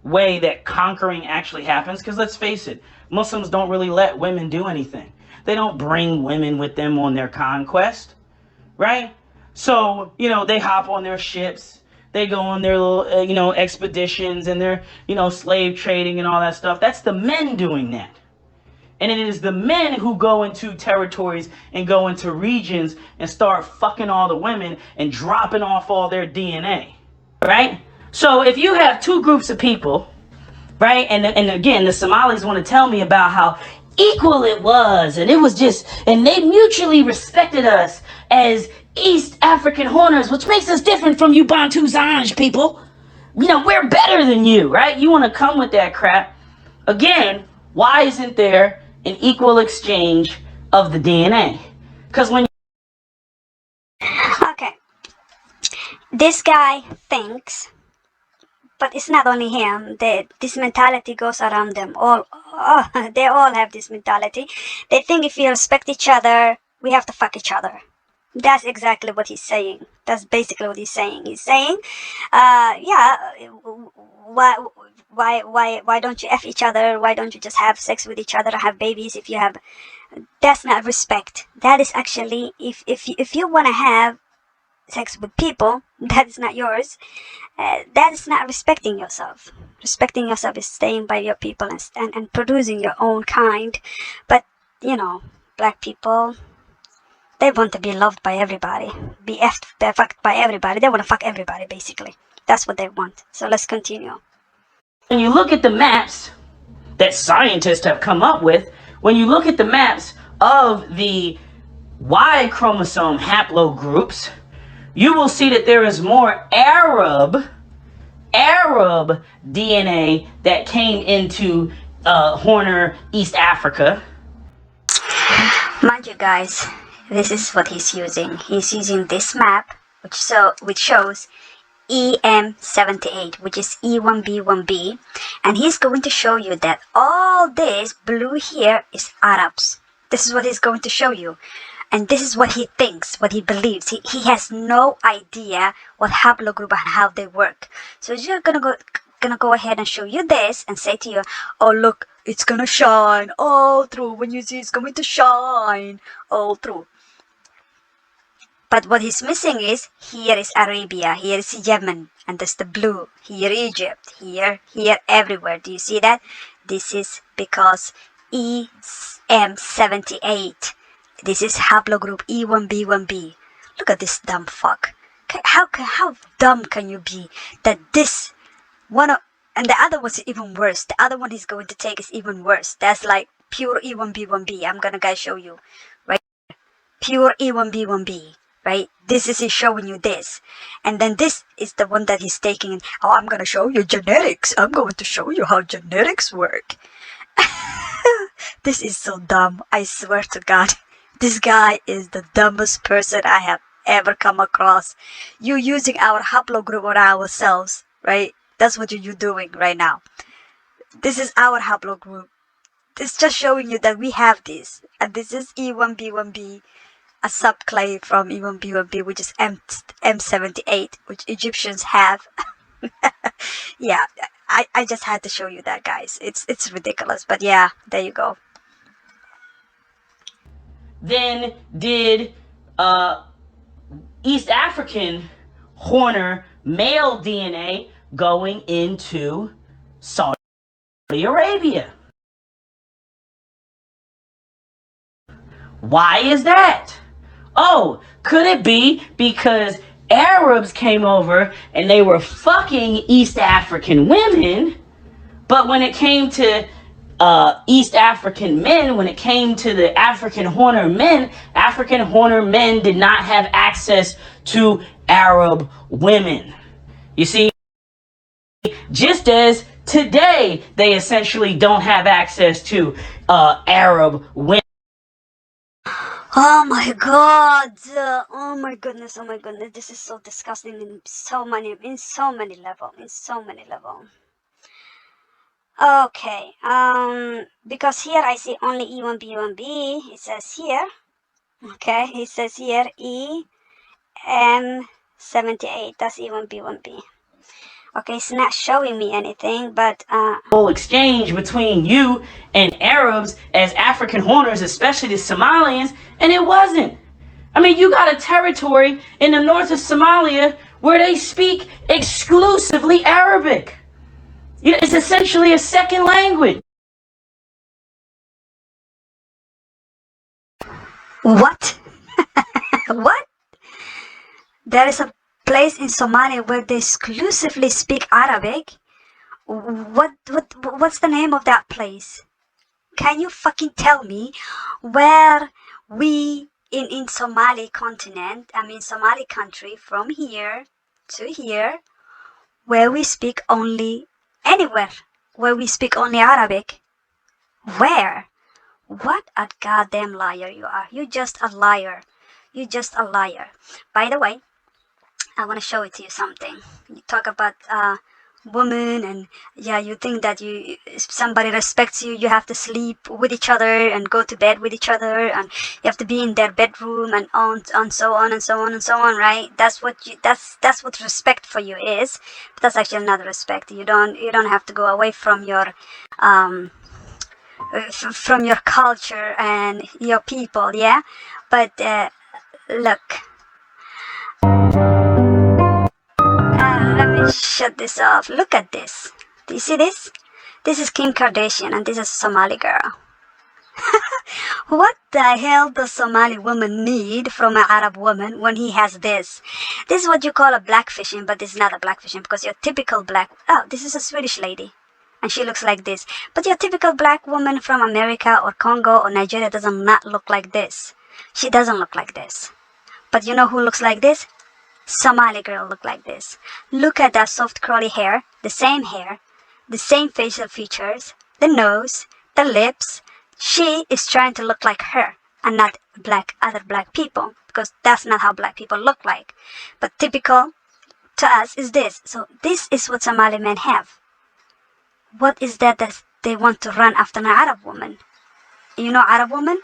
S2: way that conquering actually happens, because let's face it, Muslims don't really let women do anything. They don't bring women with them on their conquest, right? So, they hop on their ships, they go on their little, expeditions and their, slave trading and all that stuff. That's the men doing that. And it is the men who go into territories and go into regions and start fucking all the women and dropping off all their DNA, right? So if you have two groups of people, right, and again, the Somalis want to tell me about how equal it was, and it was just, and they mutually respected us as East African Horners, which makes us different from you Bantu Zanj people. We're better than you, right? You want to come with that crap. Again, why isn't there an equal exchange of the DNA? Because when...
S1: Okay, this guy thinks, but it's not only him. This mentality goes around them all. They all have this mentality. They think if we respect each other, we have to fuck each other. That's exactly what he's saying. That's basically what he's saying. He's saying, yeah, why don't you F each other? Why don't you just have sex with each other or have babies if you have... That's not respect. That is actually, if you want to have sex with people, that is not yours. That is not respecting yourself. Respecting yourself is staying by your people and producing your own kind. But, black people, they want to be loved by everybody, be fucked by everybody. They want to fuck everybody, basically. That's what they want. So let's continue.
S2: When you look at the maps that scientists have come up with, when you look at the maps of the Y chromosome haplogroups, you will see that there is more Arab DNA that came into Horner, East Africa.
S1: Mind you guys, this is what he's using. He's using this map, which shows EM78, which is E1B1B, and he's going to show you that all this blue here is Arabs. This is what he's going to show you. And this is what he thinks, what he believes. He has no idea what haplogroup and how they work. So he's gonna go ahead and show you this and say to you, oh look, it's gonna shine all through. When you see, it's going to shine all through. But what he's missing is, here is Arabia, here is Yemen, and that's the blue. Here Egypt, here, everywhere. Do you see that? This is because EM78. This is haplogroup E1B1B. Look at this dumb fuck. How dumb can you be that this one and the other was even worse. The other one he's going to take is even worse. That's like pure E1B1B. I'm gonna guys show you right. Pure E1B1B. Right? This is he's showing you this. And then this is the one that he's taking. Oh, I'm gonna show you genetics. I'm going to show you how genetics work. This is so dumb. I swear to God. This guy is the dumbest person I have ever come across. You using our haplogroup on ourselves, right? That's what you're doing right now. This is our haplogroup. It's just showing you that we have this. And this is E1B1B, a subclade from E1B1B, which is M78, which Egyptians have. Yeah, I just had to show you that, guys. It's ridiculous, but yeah, there you go.
S2: Then did East African Horner male DNA going into Saudi Arabia. Why is that? Oh, could it be because Arabs came over and they were fucking East African women, but when it came to East African men, when it came to the African Horner men did not have access to Arab women. You see, just as today they essentially don't have access to Arab women.
S1: Oh my god! Oh my goodness! Oh my goodness! This is so disgusting in so many levels. Okay. Because here I see only E1B1B. It says here. Okay. It says here EM78. That's E1B1B. Okay, it's not showing me anything, but
S2: whole exchange between you and Arabs as African Horners, especially the Somalians, and it wasn't. I mean, you got a territory in the north of Somalia where they speak exclusively Arabic. It's essentially a second language.
S1: What? What? There is a place in Somalia where they exclusively speak Arabic? What's the name of that place? Can you fucking tell me where we in Somali continent, Somali country, from here to here, where we speak only anywhere, where we speak only Arabic? Where? What a goddamn liar you are. You're just a liar. You're just a liar. By the way, I want to show it to you something. You talk about woman, and yeah, you think that if somebody respects you, you have to sleep with each other and go to bed with each other, and you have to be in their bedroom and so on and so on and so on, right? That's what respect for you is. But that's actually not respect. You don't have to go away from your culture and your people, yeah. But look. shut this off. Look at this. Do you see this? This is Kim Kardashian and this is a Somali girl. What the hell does Somali woman need from an Arab woman when he has this? This is what you call a blackfishing, but this is not a blackfishing because your typical black... Oh, this is a Swedish lady. And she looks like this. But your typical black woman from America or Congo or Nigeria does not look like this. She doesn't look like this. But you know who looks like this? Somali girl look like this. Look at that soft curly hair, the same facial features, the nose, the lips. She is trying to look like her and not other black people because that's not how black people look like. But typical to us is this. So this is what Somali men have. What is that they want to run after an Arab woman? You know Arab women?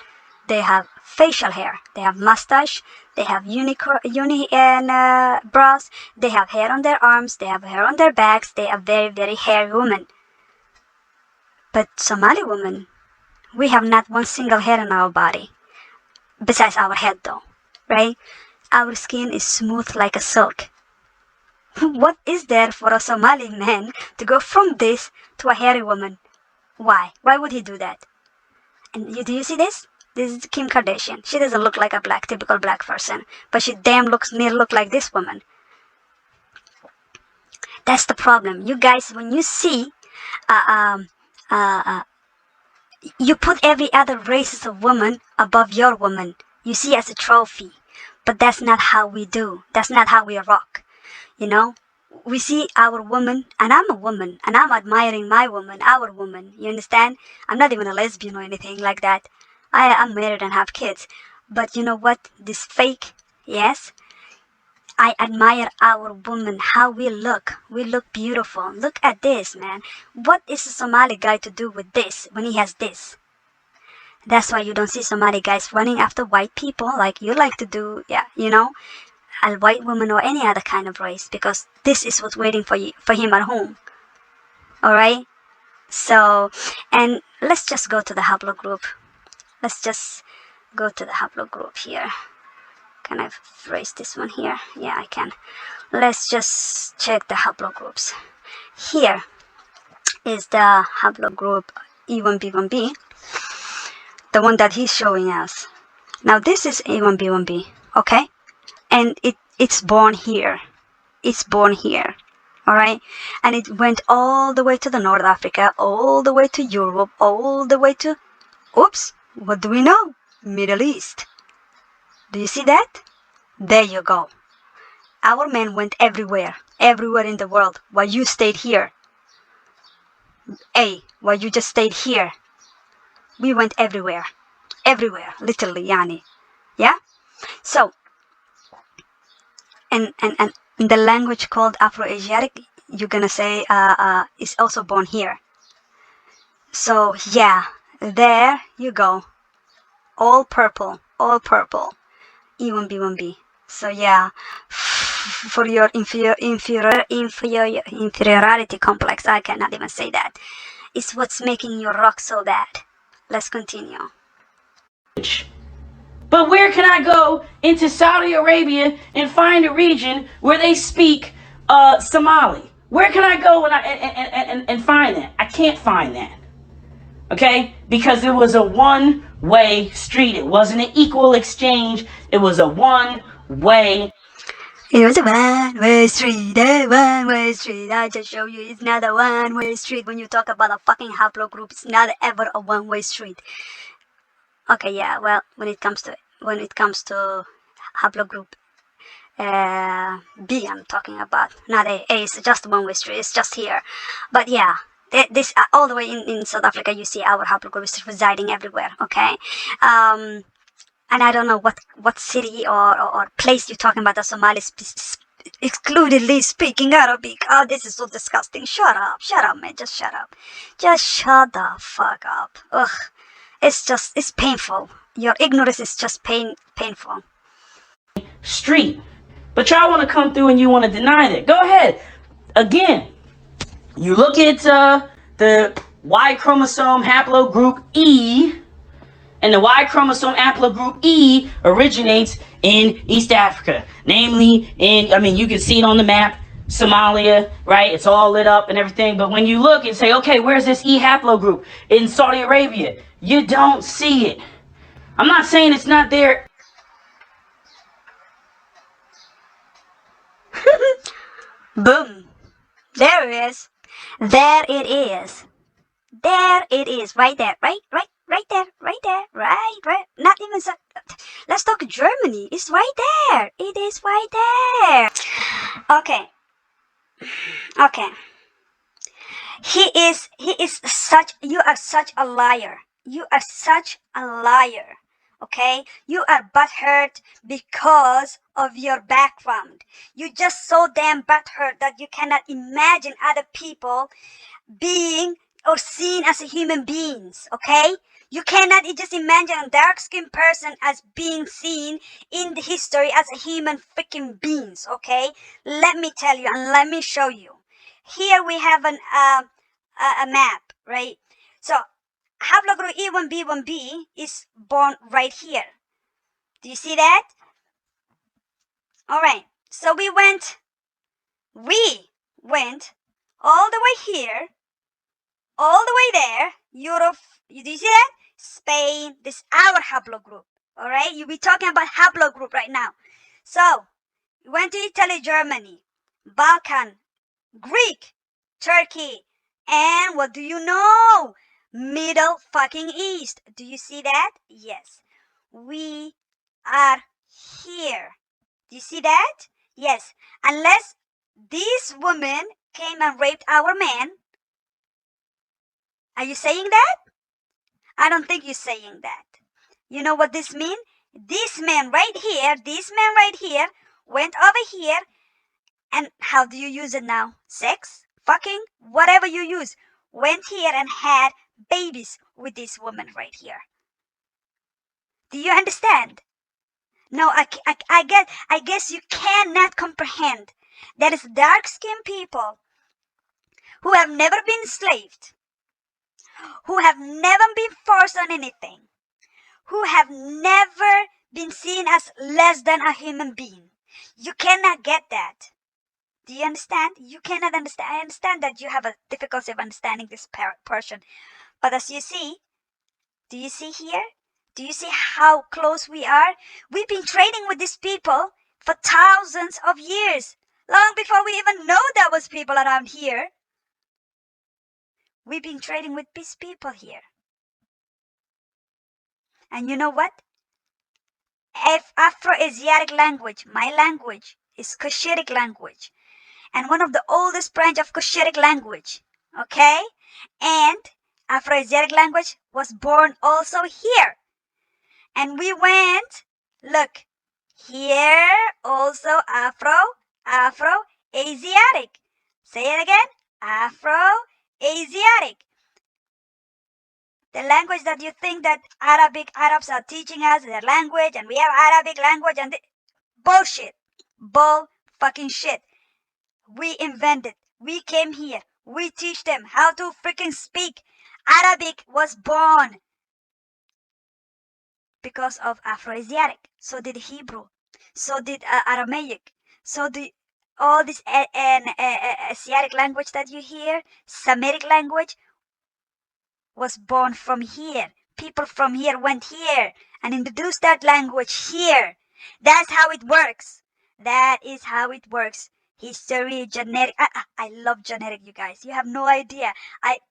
S1: They have facial hair, they have mustache, they have brows, they have hair on their arms, they have hair on their backs, they are very, very hairy women. But Somali women, we have not one single hair on our body, besides our head though, right? Our skin is smooth like a silk. What is there for a Somali man to go from this to a hairy woman? Why? Why would he do that? And do you see this? This is Kim Kardashian. She doesn't look like a typical black person, but she damn look like this woman. That's the problem. You guys, when you see, you put every other races of woman above your woman. You see as a trophy, but that's not how we do. That's not how we rock. You know, we see our woman, and I'm a woman, and I'm admiring my woman, our woman. You understand? I'm not even a lesbian or anything like that. I'm married and have kids. But you know what? This fake, yes. I admire our woman, how we look. We look beautiful. Look at this, man. What is a Somali guy to do with this when he has this? That's why you don't see Somali guys running after white people like you like to do, yeah, you know, a white woman or any other kind of race, because this is what's waiting for him at home. Alright? So, and let's just go to the haplogroup. Let's just go to the haplogroup here. Can I erase this one here? Yeah, I can. Let's just check the haplogroups. Here is the haplogroup E1B1B, the one that he's showing us. Now this is E1B1B, okay? And it's born here. It's born here, alright? And it went all the way to the North Africa, all the way to Europe, all the way to, oops, what do we know? Middle East. Do you see that? There you go. Our men went everywhere in the world, while you stayed here. While you just stayed here. We went everywhere, literally, yani. Yeah? So, and in the language called Afro-Asiatic, you're gonna say, is also born here. So, yeah, there you go. All purple. E1B1B. So yeah, for your inferiority complex, I cannot even say that. It's what's making you rock so bad. Let's continue.
S2: But where can I go into Saudi Arabia and find a region where they speak Somali? Where can I go and find that? I can't find that. Okay? Because it was a one-way street. It wasn't an equal exchange. It was a one-way.
S1: It was a one-way street, a one-way street. I just show you it's not a one-way street. When you talk about a fucking haplogroup, it's not ever a one-way street. Okay, yeah, well, when it comes to haplogroup B, I'm talking about, not A. A is just a one-way street. It's just here. But yeah, this all the way in South Africa, you see our haplogroup is residing everywhere. Okay, and I don't know what city or place you're talking about the Somalis exclusively speaking Arabic. Oh, this is so disgusting. Shut up, man. Just shut up. Just shut the fuck up. Ugh, it's painful. Your ignorance is just painful.
S2: Street, but y'all want to come through and you want to deny that. Go ahead. Again. You look at the Y chromosome haplogroup E, and the Y chromosome haplogroup E originates in East Africa. Namely, you can see it on the map, Somalia, right? It's all lit up and everything. But when you look and say, okay, where's this E haplogroup in Saudi Arabia? You don't see it. I'm not saying it's not there.
S1: Boom. There it is. There it is. There it is. Right there. Right there. Right there. Right. Not even so. Let's talk Germany. It's right there. It is right there. Okay. Okay. He is such, you are such a liar. You are such a liar. Okay? You are butthurt because of your background. You just so damn butthurt that you cannot imagine other people being or seen as a human beings. Okay? You cannot just imagine a dark skinned person as being seen in the history as a human freaking beings. Okay? Let me tell you and let me show you. Here we have a map, right? So haplogroup E1B1B is born right here. Do you see that? All right. So we went all the way here, all the way there. Europe. Do you see that? Spain. This is our haplogroup. All right. You'll be talking about haplogroup right now. So we went to Italy, Germany, Balkan, Greek, Turkey, and what do you know? Middle fucking East. Do you see that? Yes. We are here. Do you see that? Yes. Unless this woman came and raped our man. Are you saying that? I don't think you're saying that. You know what this means? This man right here, went over here. And how do you use it now? Sex? Fucking? Whatever you use. Went here and had babies with this woman right here. Do you understand? No, I guess you cannot comprehend. There is dark-skinned people who have never been enslaved, who have never been forced on anything, who have never been seen as less than a human being. You cannot get that. Do you understand? You cannot understand. I understand that you have a difficulty of understanding this portion. But as you see, do you see here? Do you see how close we are? We've been trading with these people for thousands of years. Long before we even know there was people around here. We've been trading with these people here. And you know what? If Afro-Asiatic language, my language, is Cushitic language. And one of the oldest branch of Cushitic language. Okay? And Afro-Asiatic language was born also here. And we went, look, here also Afro-Asiatic. Say it again, Afro-Asiatic. The language that you think that Arabs are teaching us, their language, and we have Arabic language, and bullshit. Bull fucking shit. We invented. We came here. We teach them how to freaking speak. Arabic was born because of Afro-Asiatic. So did Hebrew. So did Aramaic. So did all this Asiatic language that you hear, Semitic language, was born from here. People from here went here and introduced that language here. That's how it works. That is how it works. History, genetic. I love genetic, you guys. You have no idea.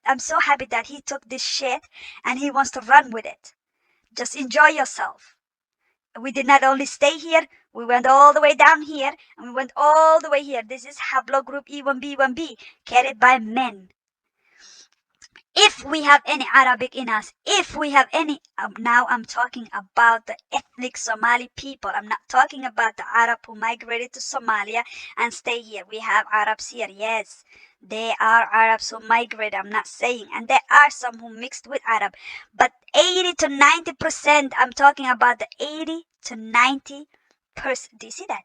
S1: I'm so happy that he took this shit and he wants to run with it. Just enjoy yourself. We did not only stay here, we went all the way down here and we went all the way here. This is haplogroup E1B1B, carried by men. If we have any Arabic in us, if we have any, now I'm talking about the ethnic Somali people. I'm not talking about the Arab who migrated to Somalia and stay here. We have Arabs here, yes. There are Arabs who migrate, I'm not saying. And there are some who mixed with Arab. But 80 to 90%, I'm talking about the 80 to 90%. Do you see that?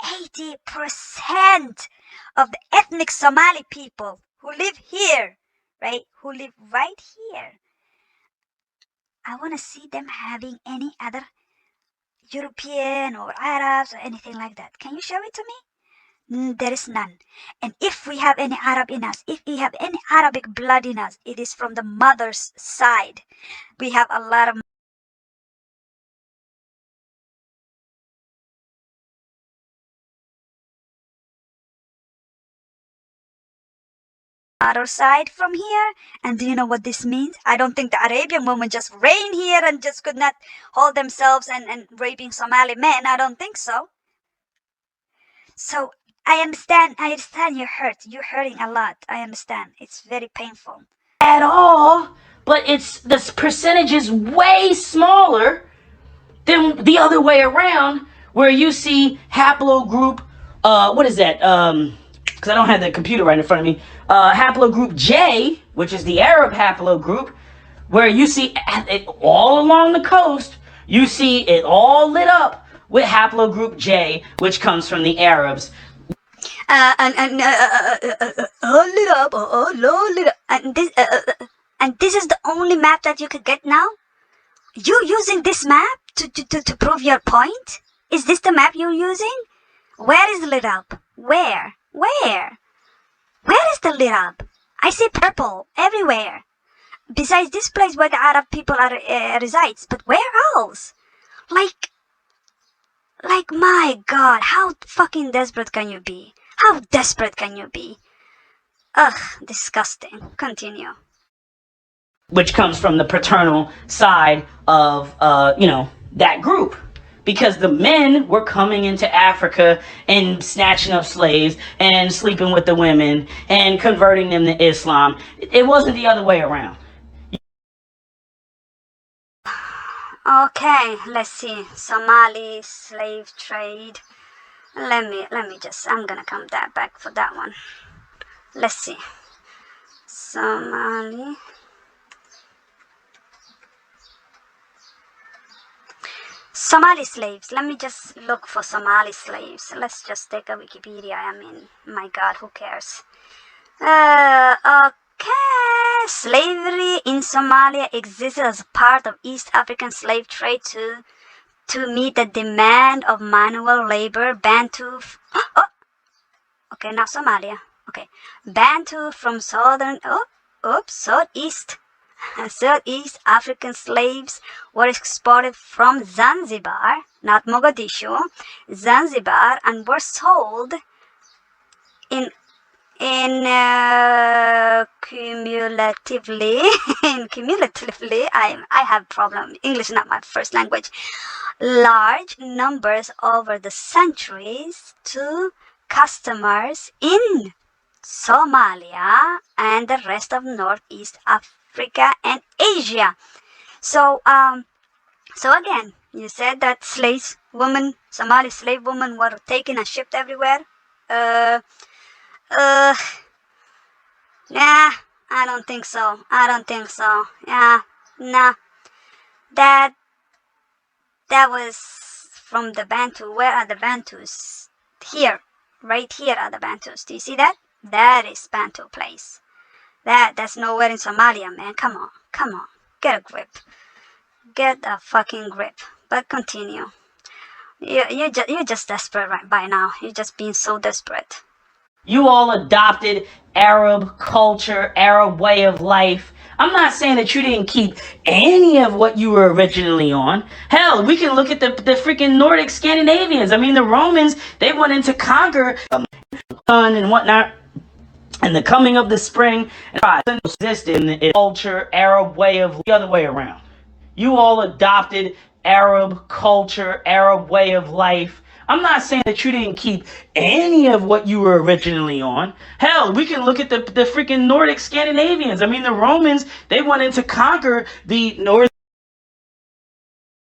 S1: 80% of the ethnic Somali people who live here, right? Who live right here. I want to see them having any other European or Arabs or anything like that. Can you show it to me? There is none. And if we have any Arab in us, if we have any Arabic blood in us, it is from the mother's side. We have a lot of other side from here. And do you know what this means? I don't think the Arabian women just reign here and just could not hold themselves and raping Somali men. I don't think so. So I understand you're hurt. You're hurting a lot. I understand. It's very painful.
S2: At all, but it's this percentage is way smaller than the other way around, where you see haplogroup, what is that? Because I don't have the computer right in front of me. Haplogroup J, which is the Arab haplogroup, where you see it all along the coast, you see it all lit up with haplogroup J, which comes from the Arabs.
S1: All lit up, all lit up, and this is the only map that you could get now. You using this map to prove your point? Is this the map you're using? Where is lit up? Where? Where? Where is the lit up? I see purple everywhere. Besides this place where the Arab people are resides, but where else? Like, my God, how fucking desperate can you be? How desperate can you be? Ugh, disgusting. Continue.
S2: Which comes from the paternal side of, that group. Because the men were coming into Africa and snatching up slaves and sleeping with the women and converting them to Islam. It wasn't the other way around.
S1: Okay, let's see. Somali slave trade. Let me just, I'm gonna come back for that one. Let's see. Somali. Somali slaves. Let me just look for Somali slaves. Let's just take a Wikipedia. I mean, my God, who cares? Okay. Slavery in Somalia existed as part of East African slave trade to meet the demand of manual labor. Bantu. Oh, okay, now Somalia. Okay, Bantu from Southeast African slaves were exported from Zanzibar, not Mogadishu, Zanzibar, and were sold in cumulatively I have problem. English not my first language. Large numbers over the centuries to customers in Somalia and the rest of Northeast Africa and Asia. So again, you said that Somali slave women were taken and shipped everywhere. Nah, I don't think so. Yeah, nah. That was from the Bantu. Where are the Bantus? Here, right here are the Bantus. Do you see that? That is Bantu place. That's nowhere in Somalia, man. Come on. Get a grip. Get a fucking grip. But continue. You're just desperate right by now. You're just being so desperate.
S2: You all adopted Arab culture, Arab way of life. I'm not saying that you didn't keep any of what you were originally on. Hell, we can look at the freaking Nordic Scandinavians. I mean, the Romans, they went in to conquer and whatnot. And the coming of the spring and exist in culture, Arab way of the other way around. You all adopted Arab culture, Arab way of life. I'm not saying that you didn't keep any of what you were originally on. Hell, we can look at the freaking Nordic Scandinavians. I mean, the Romans, they went in to conquer the North.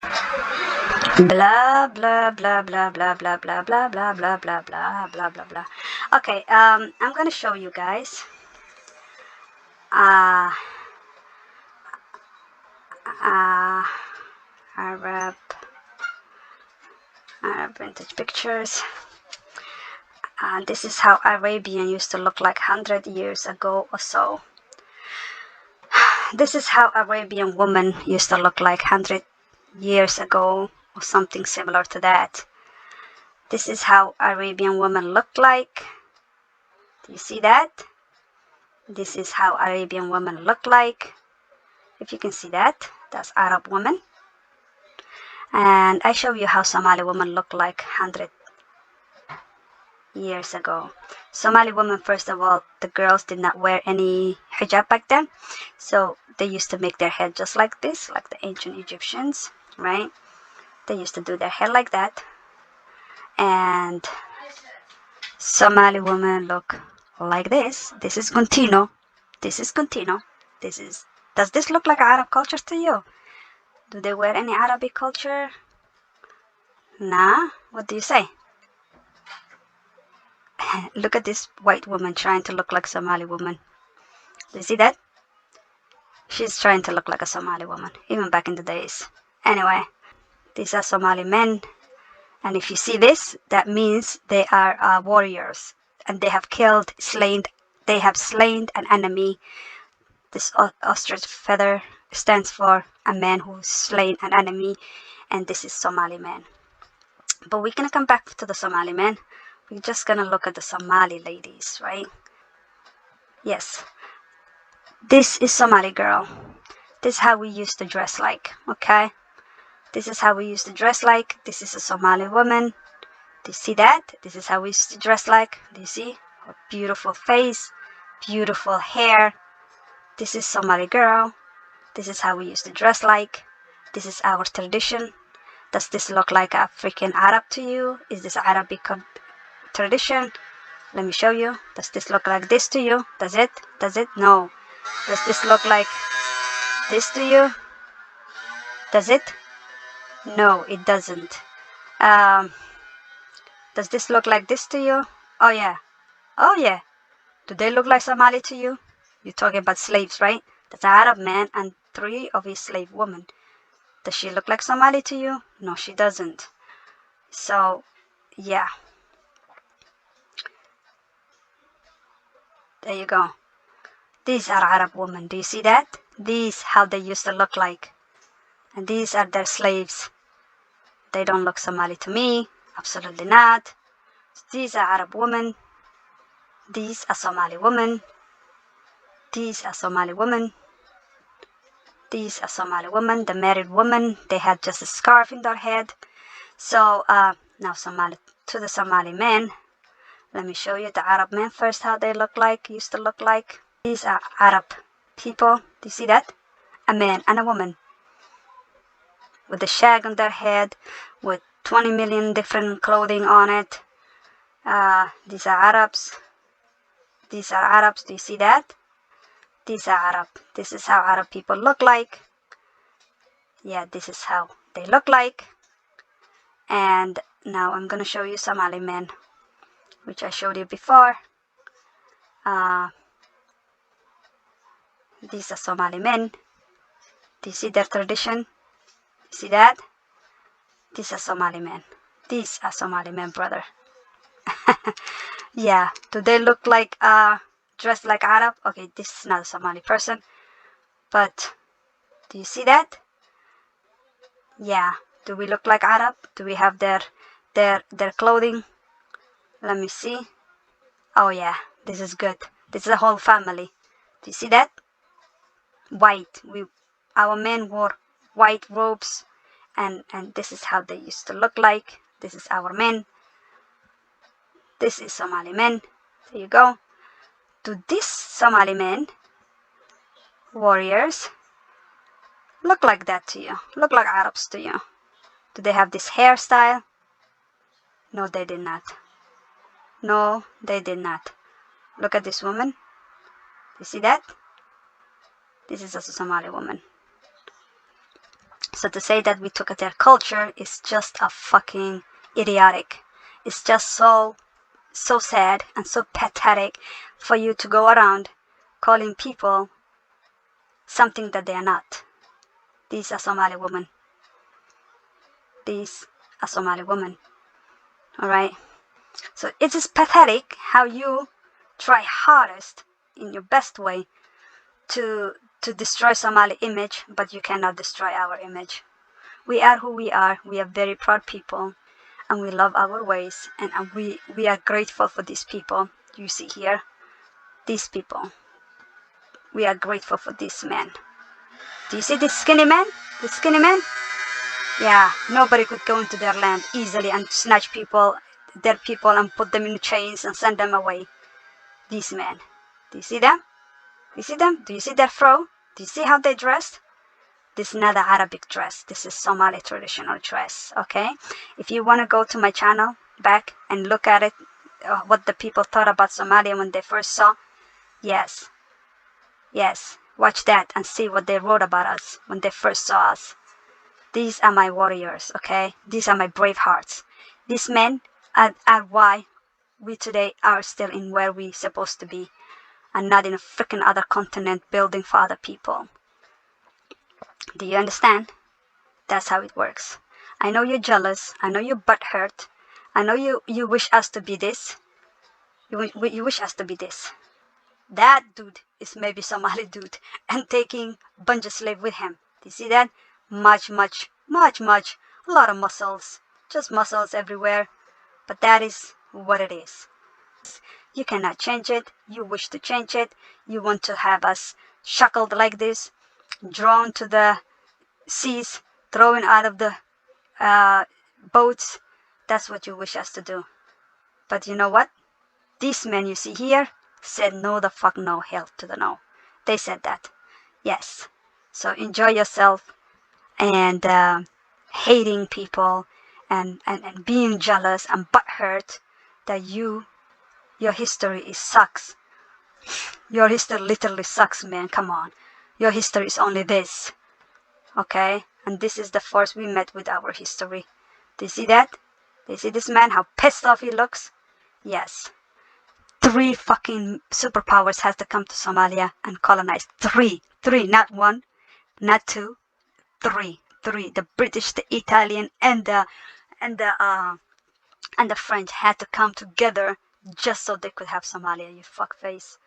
S1: Blah blah blah blah blah blah blah blah blah blah blah blah blah blah blah. Okay, I'm gonna show you guys. Arab vintage pictures. This is how Arabian used to look like 100 years ago or so. This is how Arabian woman used to look like 100 years ago or something similar to that. This is how Arabian women look like. Do you see that? This is how Arabian women look like. If you can see that, that's Arab woman. And I show you how Somali women look like 100 years ago. Somali women, first of all, the girls did not wear any hijab back then. So they used to make their hair just like this, like the ancient Egyptians, right? They used to do their hair like that. And Somali women look like this. This is continuo. This is continuo. Does this look like Arab culture to you? Do they wear any Arabic culture? Nah. What do you say? Look at this white woman trying to look like Somali woman. Do you see that? She's trying to look like a Somali woman, even back in the days. Anyway, these are Somali men. And if you see this, that means they are warriors. And they have they have slain an enemy. This ostrich feather stands for a man who's slain an enemy. And this is Somali man. But we're gonna come back to the Somali man. We're just gonna look at the Somali ladies, right? Yes. This is Somali girl. This is how we used to dress like, okay? This is how we used to dress like. This is a Somali woman. Do you see that? This is how we used to dress like. Do you see? Her beautiful face, beautiful hair. This is Somali girl. This is how we used to dress like. This is our tradition. Does this look like African Arab to you? Is this Arabic tradition? Let me show you. Does this look like this to you? Does it? Does it? No. Does this look like this to you? Does it? No, it doesn't. Um, does this look like this to you? Oh yeah. Oh yeah. Do they look like Somali to you? You're talking about slaves, right? That's an Arab man and 3 of his slave women. Does she look like Somali to you? No, she doesn't. So, yeah. There you go. These are Arab women. Do you see that? These how they used to look like. And these are their slaves. They don't look Somali to me. Absolutely not. These are Arab women. These are Somali women. These are Somali women. These are Somali women. The married women, they had just a scarf in their head. So now to the Somali men. Let me show you the Arab men first, how they used to look like. These are Arab people. Do you see that? A man and a woman with a shag on their head, with 20 million different clothing on it. These are Arabs. These are Arabs. Do you see that? These are Arab. This is how Arab people look like. Yeah, this is how they look like. And now I'm gonna show you Somali men, which I showed you before. These are Somali men. Do you see their tradition? See that? These are Somali men. These are Somali men, brother. Yeah. Do they look like dressed like Arab? Okay, this is not a Somali person. But do you see that? Yeah. Do we look like Arab? Do we have their clothing? Let me see. Oh yeah, this is good. This is a whole family. Do you see that? White. Our men wore white robes, and this is how they used to look like. This is our men. This is Somali men. There you go. Do these Somali men, warriors, look like that to you? Look like Arabs to you? Do they have this hairstyle? No, they did not. No, they did not. Look at this woman. You see that? This is a Somali woman. So to say that we took their culture is just a fucking idiotic. It's just so sad and so pathetic for you to go around calling people something that they are not. These are Somali women. These are Somali women. Alright? So it is pathetic how you try hardest in your best way to destroy Somali image, but you cannot destroy our image. We are who we are. We are very proud people. and we love our ways, and we are grateful for these people you see here. These people, we are grateful for this man. Do you see this skinny man? This skinny man? Yeah, nobody could go into their land easily and snatch their people, and put them in chains and send them away. These men. Do you see them? Do you see them? Do you see their fro? Do you see how they dressed? This is not an Arabic dress. This is Somali traditional dress, okay? If you want to go to my channel back and look at it, what the people thought about Somalia when they first saw, yes, watch that and see what they wrote about us when they first saw us. These are my warriors, okay? These are my brave hearts. These men are why we today are still in where we're supposed to be, and not in a freaking other continent building for other people. Do you understand? That's how it works. I know you're jealous. I know you're butthurt. I know you wish us to be this. You wish us to be this. That dude is maybe Somali dude and taking bunch of slave with him. Do you see that? Much, a lot of muscles. Just muscles everywhere. But that is what it is. You cannot change it. You wish to change it. You want to have us shackled like this, drawn to the seas, thrown out of the boats. That's what you wish us to do. But you know what? These men you see here said no the fuck no, hell to the no. They said that. Yes. So enjoy yourself, and hating people, and being jealous and butthurt that your history is sucks. Your history literally sucks, man. Come on. Your history is only this. Okay? And this is the force we met with our history. Do you see that? Do you see this man, how pissed off he looks? Yes. 3 fucking superpowers has to come to Somalia and colonize. Three, not one, not two, three. The British, the Italian, and the French had to come together just so they could have Somalia. You fuckface.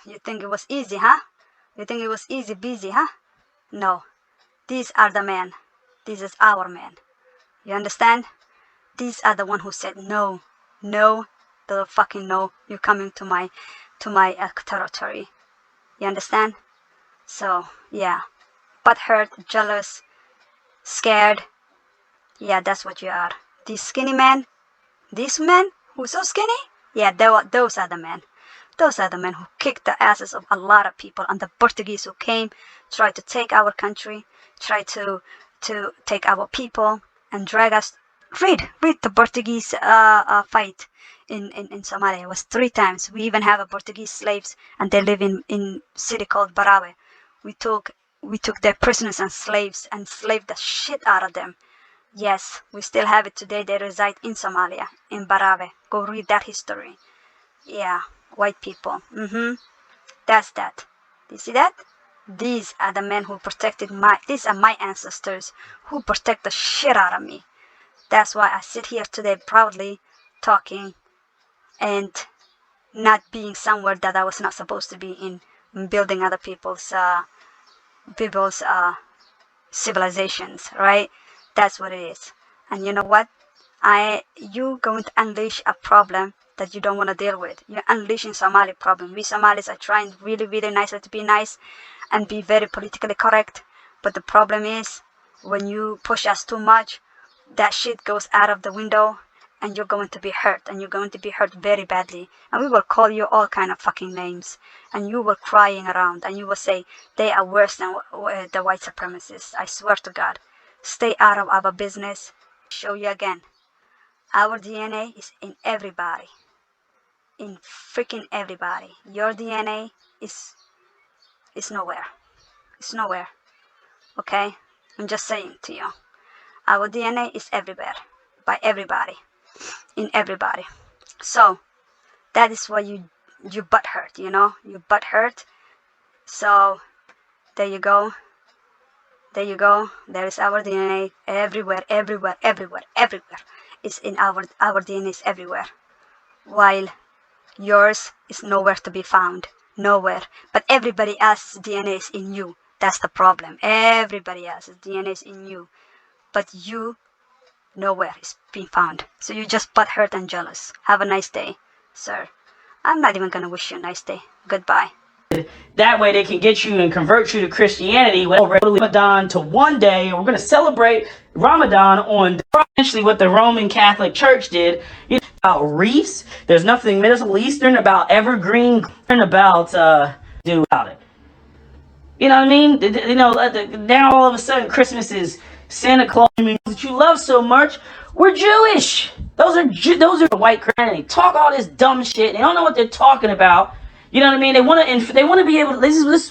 S1: You think it was easy, huh? You think it was easy busy, huh? No. These are the men. This is our men. You understand? These are the one who said no, the fucking no. You're coming to my territory. You understand? So yeah, butthurt, jealous, scared. Yeah, that's what you are. These skinny men, these men who so skinny. Yeah, those are the men. Those are the men who kicked the asses of a lot of people, and the Portuguese who came, tried to take our country, tried to take our people and drag us. Read the Portuguese fight in Somalia. It was 3 times. We even have a Portuguese slaves, and they live in city called Barawe. We took their prisoners and slaves and slaved the shit out of them. Yes, we still have it today. They reside in Somalia, in Barawe. Go read that history. Yeah, white people. That's that. Do you see that? These are the men who protected these are my ancestors who protect the shit out of me. That's why I sit here today proudly talking, and not being somewhere that I was not supposed to be in, building other people's civilizations, right? That's what it is. And you know what? You going to unleash a problem that you don't want to deal with. You're unleashing Somali problem. We Somalis are trying really, really nicely to be nice and be very politically correct. But the problem is, when you push us too much, that shit goes out of the window, and you're going to be hurt, and you're going to be hurt very badly, and we will call you all kind of fucking names, and you will crying around, and you will say they are worse than the white supremacists. I swear to God, stay out of our business. Show you again, our DNA is in everybody, in freaking everybody. Your DNA is nowhere. It's nowhere. Okay, I'm just saying to you, our DNA is everywhere, by everybody, in everybody. So that is why you butt hurt, you butt hurt. So there you go. There is our DNA everywhere. It's in our DNA is everywhere, while yours is nowhere to be found, nowhere. But everybody else's DNA is in you. That's the problem. Everybody else's DNA is in you, but you nowhere is being found. So you just butthurt and jealous. Have a nice day, sir. I'm not even gonna wish you a nice day. Goodbye.
S2: That way they can get you and convert you to Christianity with Ramadan to one day, and we're going to celebrate Ramadan on essentially what the Roman Catholic Church did. You know, about wreaths. There's nothing Middle Eastern about evergreen, about do about it. You know what I mean? You know, now all of a sudden Christmas is Santa Claus that you love so much. We're Jewish. Those are white Christianity. Talk all this dumb shit. They don't know what they're talking about. You know what I mean? They want to be able to. This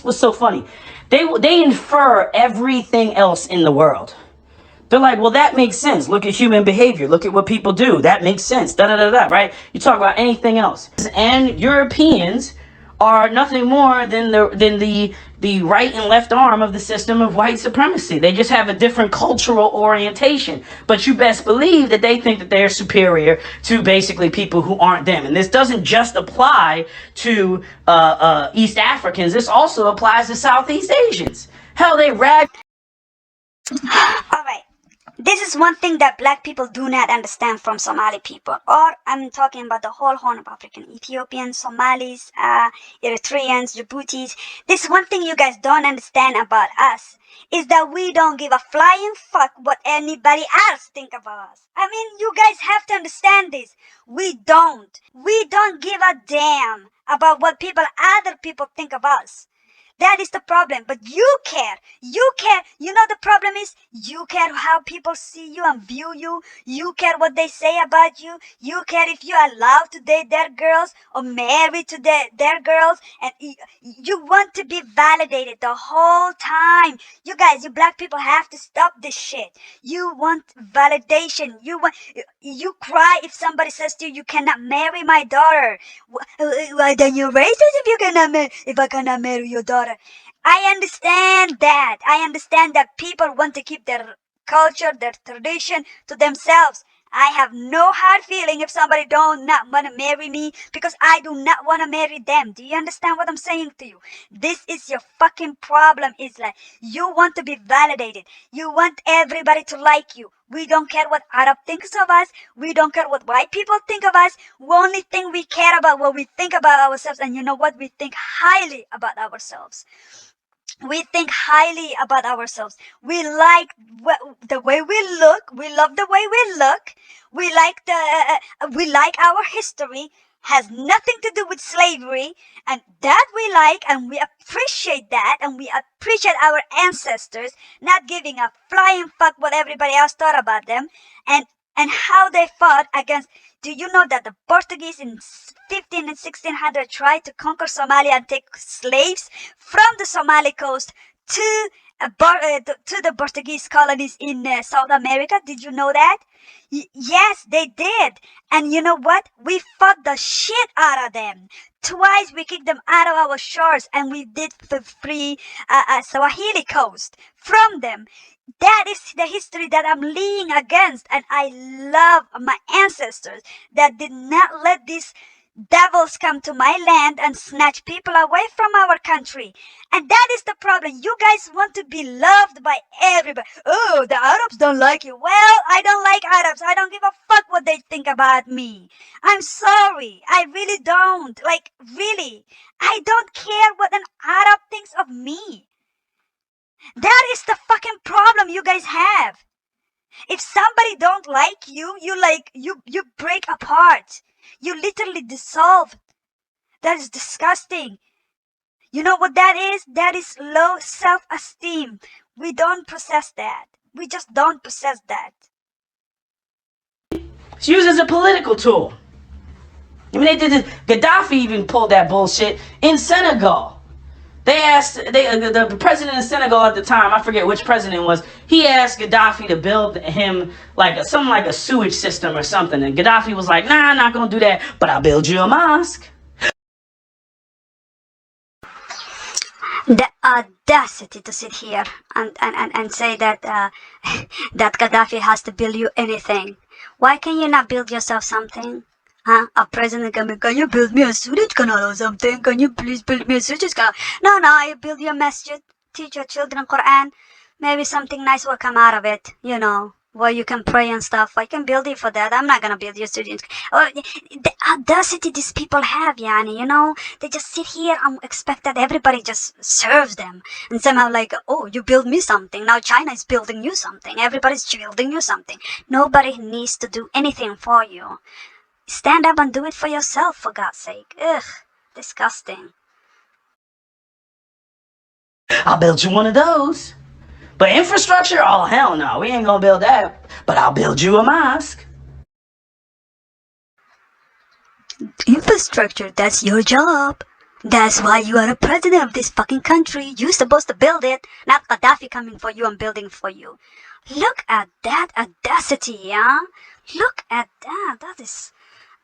S2: was so funny. They infer everything else in the world. They're like, well, that makes sense. Look at human behavior. Look at what people do. That makes sense. Da da da da. Right? You talk about anything else, and Europeans are nothing more than the right and left arm of the system of white supremacy. They just have a different cultural orientation. But you best believe that they think that they're superior to basically people who aren't them. And this doesn't just apply to East Africans. This also applies to Southeast Asians. Hell, they rag.
S1: All right. This is one thing that black people do not understand from Somali people, or I'm talking about the whole Horn of African, Ethiopians, Somalis, Eritreans, Djiboutis. This one thing you guys don't understand about us is that we don't give a flying fuck what anybody else think about us. I mean, you guys have to understand this. We don't. We don't give a damn about what other people think of us. That is the problem. But you care. You care. You know the problem is you care how people see you and view you. You care what they say about you. You care if you are allowed to date their girls or married to their girls. And you want to be validated the whole time. You guys, you black people have to stop this shit. You want validation. You cry if somebody says to you, you cannot marry my daughter. Why then you're racist if I cannot marry your daughter? I understand that. I understand that people want to keep their culture, their tradition to themselves. I have no hard feeling if somebody don't not want to marry me because I do not want to marry them. Do you understand what I'm saying to you? This is your fucking problem, Islam. You want to be validated. You want everybody to like you. We don't care what Arab thinks of us. We don't care what white people think of us. We only think we care about what we think about ourselves. And you know what? We think highly about ourselves. We think highly about ourselves. We like the way we look. We love the way we look. We like our history. Has nothing to do with slavery, and that we like, and we appreciate that, and we appreciate our ancestors not giving a flying fuck what everybody else thought about them, and how they fought against. Do you know that the Portuguese in 15 and 1600 tried to conquer Somalia and take slaves from the Somali coast to the Portuguese colonies in South America? Did you know that? Yes, they did. And you know what? We fought the shit out of them. Twice we kicked them out of our shores, and we did the free Swahili coast from them. That is the history that I'm leaning against, and I love my ancestors that did not let these devils come to my land and snatch people away from our country. And that is the problem. You guys want to be loved by everybody. Oh, the Arabs don't like you. Well, I don't like Arabs. I don't give a fuck what they think about me. I'm sorry. I really don't. Like, really. I don't care what an Arab thinks of me. That is the fucking problem you guys have. If somebody don't like you, you break apart. You literally dissolve. That is disgusting. You know what that is? That is low self-esteem. We don't possess that. We just don't possess that.
S2: It's used as a political tool. I mean, they did this. Gaddafi even pulled that bullshit in Senegal. They asked the president of Senegal at the time, I forget which president it was, he asked Gaddafi to build him like a sewage system or something. And Gaddafi was like, nah, I'm not going to do that, but I'll build you a mosque.
S1: The audacity to sit here and say that that Gaddafi has to build you anything. Why can you not build yourself something? Huh? A president can you build me a sewage canal or something? Can you please build me a sewage canal? No, you build your masjid, teach your children Quran. Maybe something nice will come out of it, you know. where you can pray and stuff. I can build it for that. I'm not gonna build your students. Oh, the audacity these people have, Yani, you know, they just sit here and expect that everybody just serves them. And somehow like, oh, you build me something. Now China is building you something. Everybody's building you something. Nobody needs to do anything for you. Stand up and do it for yourself, for God's sake. Ugh, disgusting.
S2: I'll build you one of those. But infrastructure? Oh, hell no. We ain't gonna build that. But I'll build you a mosque.
S1: Infrastructure, that's your job. That's why you are a president of this fucking country. You're supposed to build it, not Gaddafi coming for you and building for you. Look at that audacity, yeah? Look at that.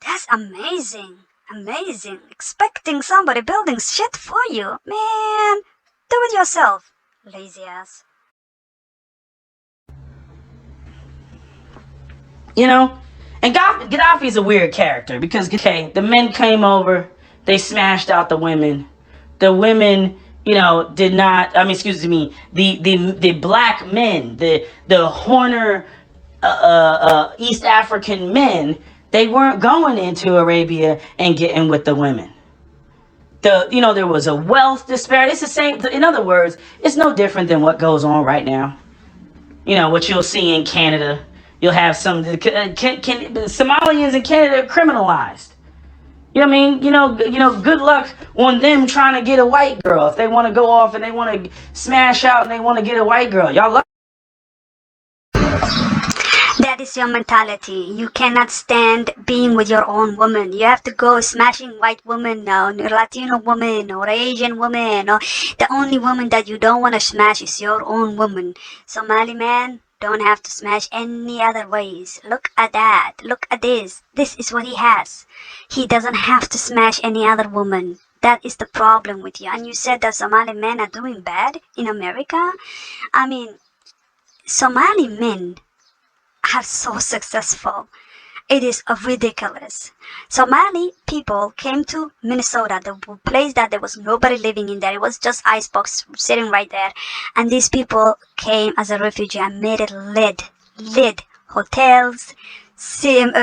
S1: That's amazing. Amazing. Expecting somebody building shit for you. Man, do it yourself. Lazy ass.
S2: You know? And Gaddafi's a weird character because, okay, the men came over, they smashed out the women. The women, did not, excuse me, the black men, the Horner East African men, they weren't going into Arabia and getting with the women. There was a wealth disparity. It's the same. In other words, it's no different than what goes on right now. What you'll see in Canada. You'll have some Somalians in Canada criminalized. You know what I mean? Good luck on them trying to get a white girl. If they want to go off and they want to smash out and they want to get a white girl. Y'all love.
S1: That is your mentality. You cannot stand being with your own woman. You have to go smashing white woman or Latino woman or Asian woman. Or the only woman that you don't want to smash is your own woman. Somali man don't have to smash any other ways. Look at that. Look at this. This is what he has. He doesn't have to smash any other woman. That is the problem with you. And you said that Somali men are doing bad in America. I mean, Somali men are so successful. It is ridiculous. Somali people came to Minnesota, the place that there was nobody living in there. It was just icebox sitting right there. And these people came as a refugee and made it lit. Hotels,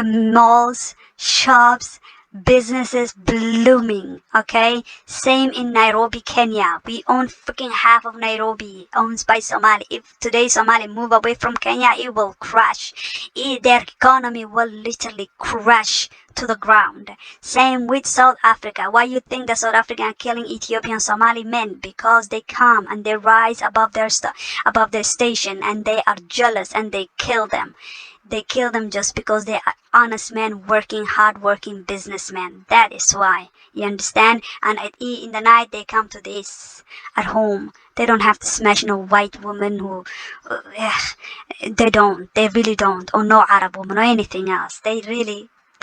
S1: malls, shops, businesses blooming. Okay, same in Nairobi, Kenya. We own freaking half of Nairobi, owns by Somali. If today Somali move away from Kenya, it will crash. Their economy will literally crash to the ground. Same with South Africa. Why you think the South African are killing Ethiopian Somali men? Because they come and they rise above their station and they are jealous and they kill them. They kill them just because they are honest men, working, hard-working businessmen. That is why. You understand? And in the night they come to this at home. They don't have to smash no white woman who, they don't. They really don't. Or no Arab woman or anything else. They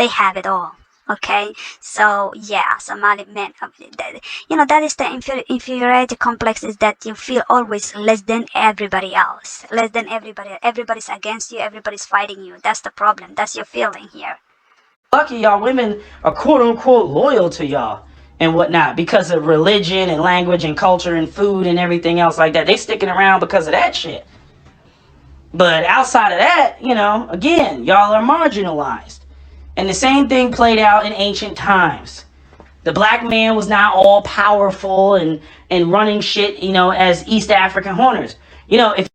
S1: have it all. Okay, so yeah, Somali men, that is the inferiority complex, is that you feel always less than everybody else, less than everybody. Everybody's against you, everybody's fighting you. That's the problem. That's your feeling here.
S2: Lucky y'all women are quote unquote loyal to y'all and whatnot because of religion and language and culture and food and everything else like that. They sticking around because of that shit. But outside of that, again, y'all are marginalized. And the same thing played out in ancient times. The black man was not all powerful and running shit, as East African Horners. If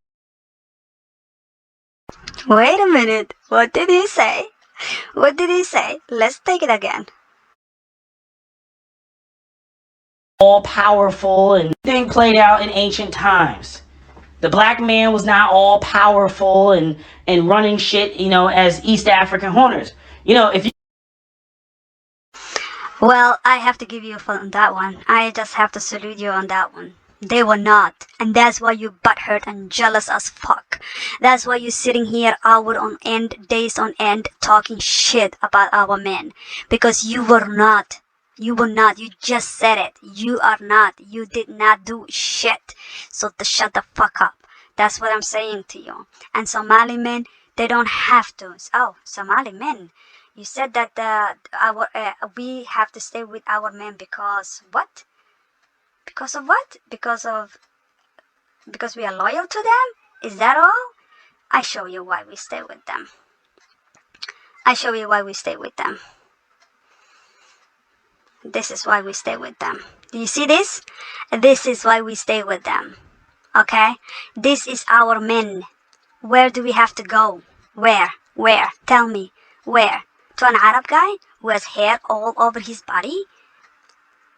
S1: Wait a minute. What did he say? What did he say? Let's take it again.
S2: all powerful and thing played out in ancient times. The black man was not all powerful and running shit, as East African Horners. If you
S1: Well, I have to give you on that one. I just have to salute you on that one. They were not. And that's why you butthurt and jealous as fuck. That's why you're sitting here hour on end, days on end, talking shit about our men. Because you were not. You were not. You just said it. You are not. You did not do shit. So shut the fuck up. That's what I'm saying to you. And Somali men, they don't have to. Oh, Somali men. You said that we have to stay with our men because what? Because of what? Because we are loyal to them? Is that all? I show you why we stay with them. I show you why we stay with them. This is why we stay with them. Do you see this? This is why we stay with them. Okay? This is our men. Where do we have to go? Where? Where? Tell me. Where? To an Arab guy who has hair all over his body?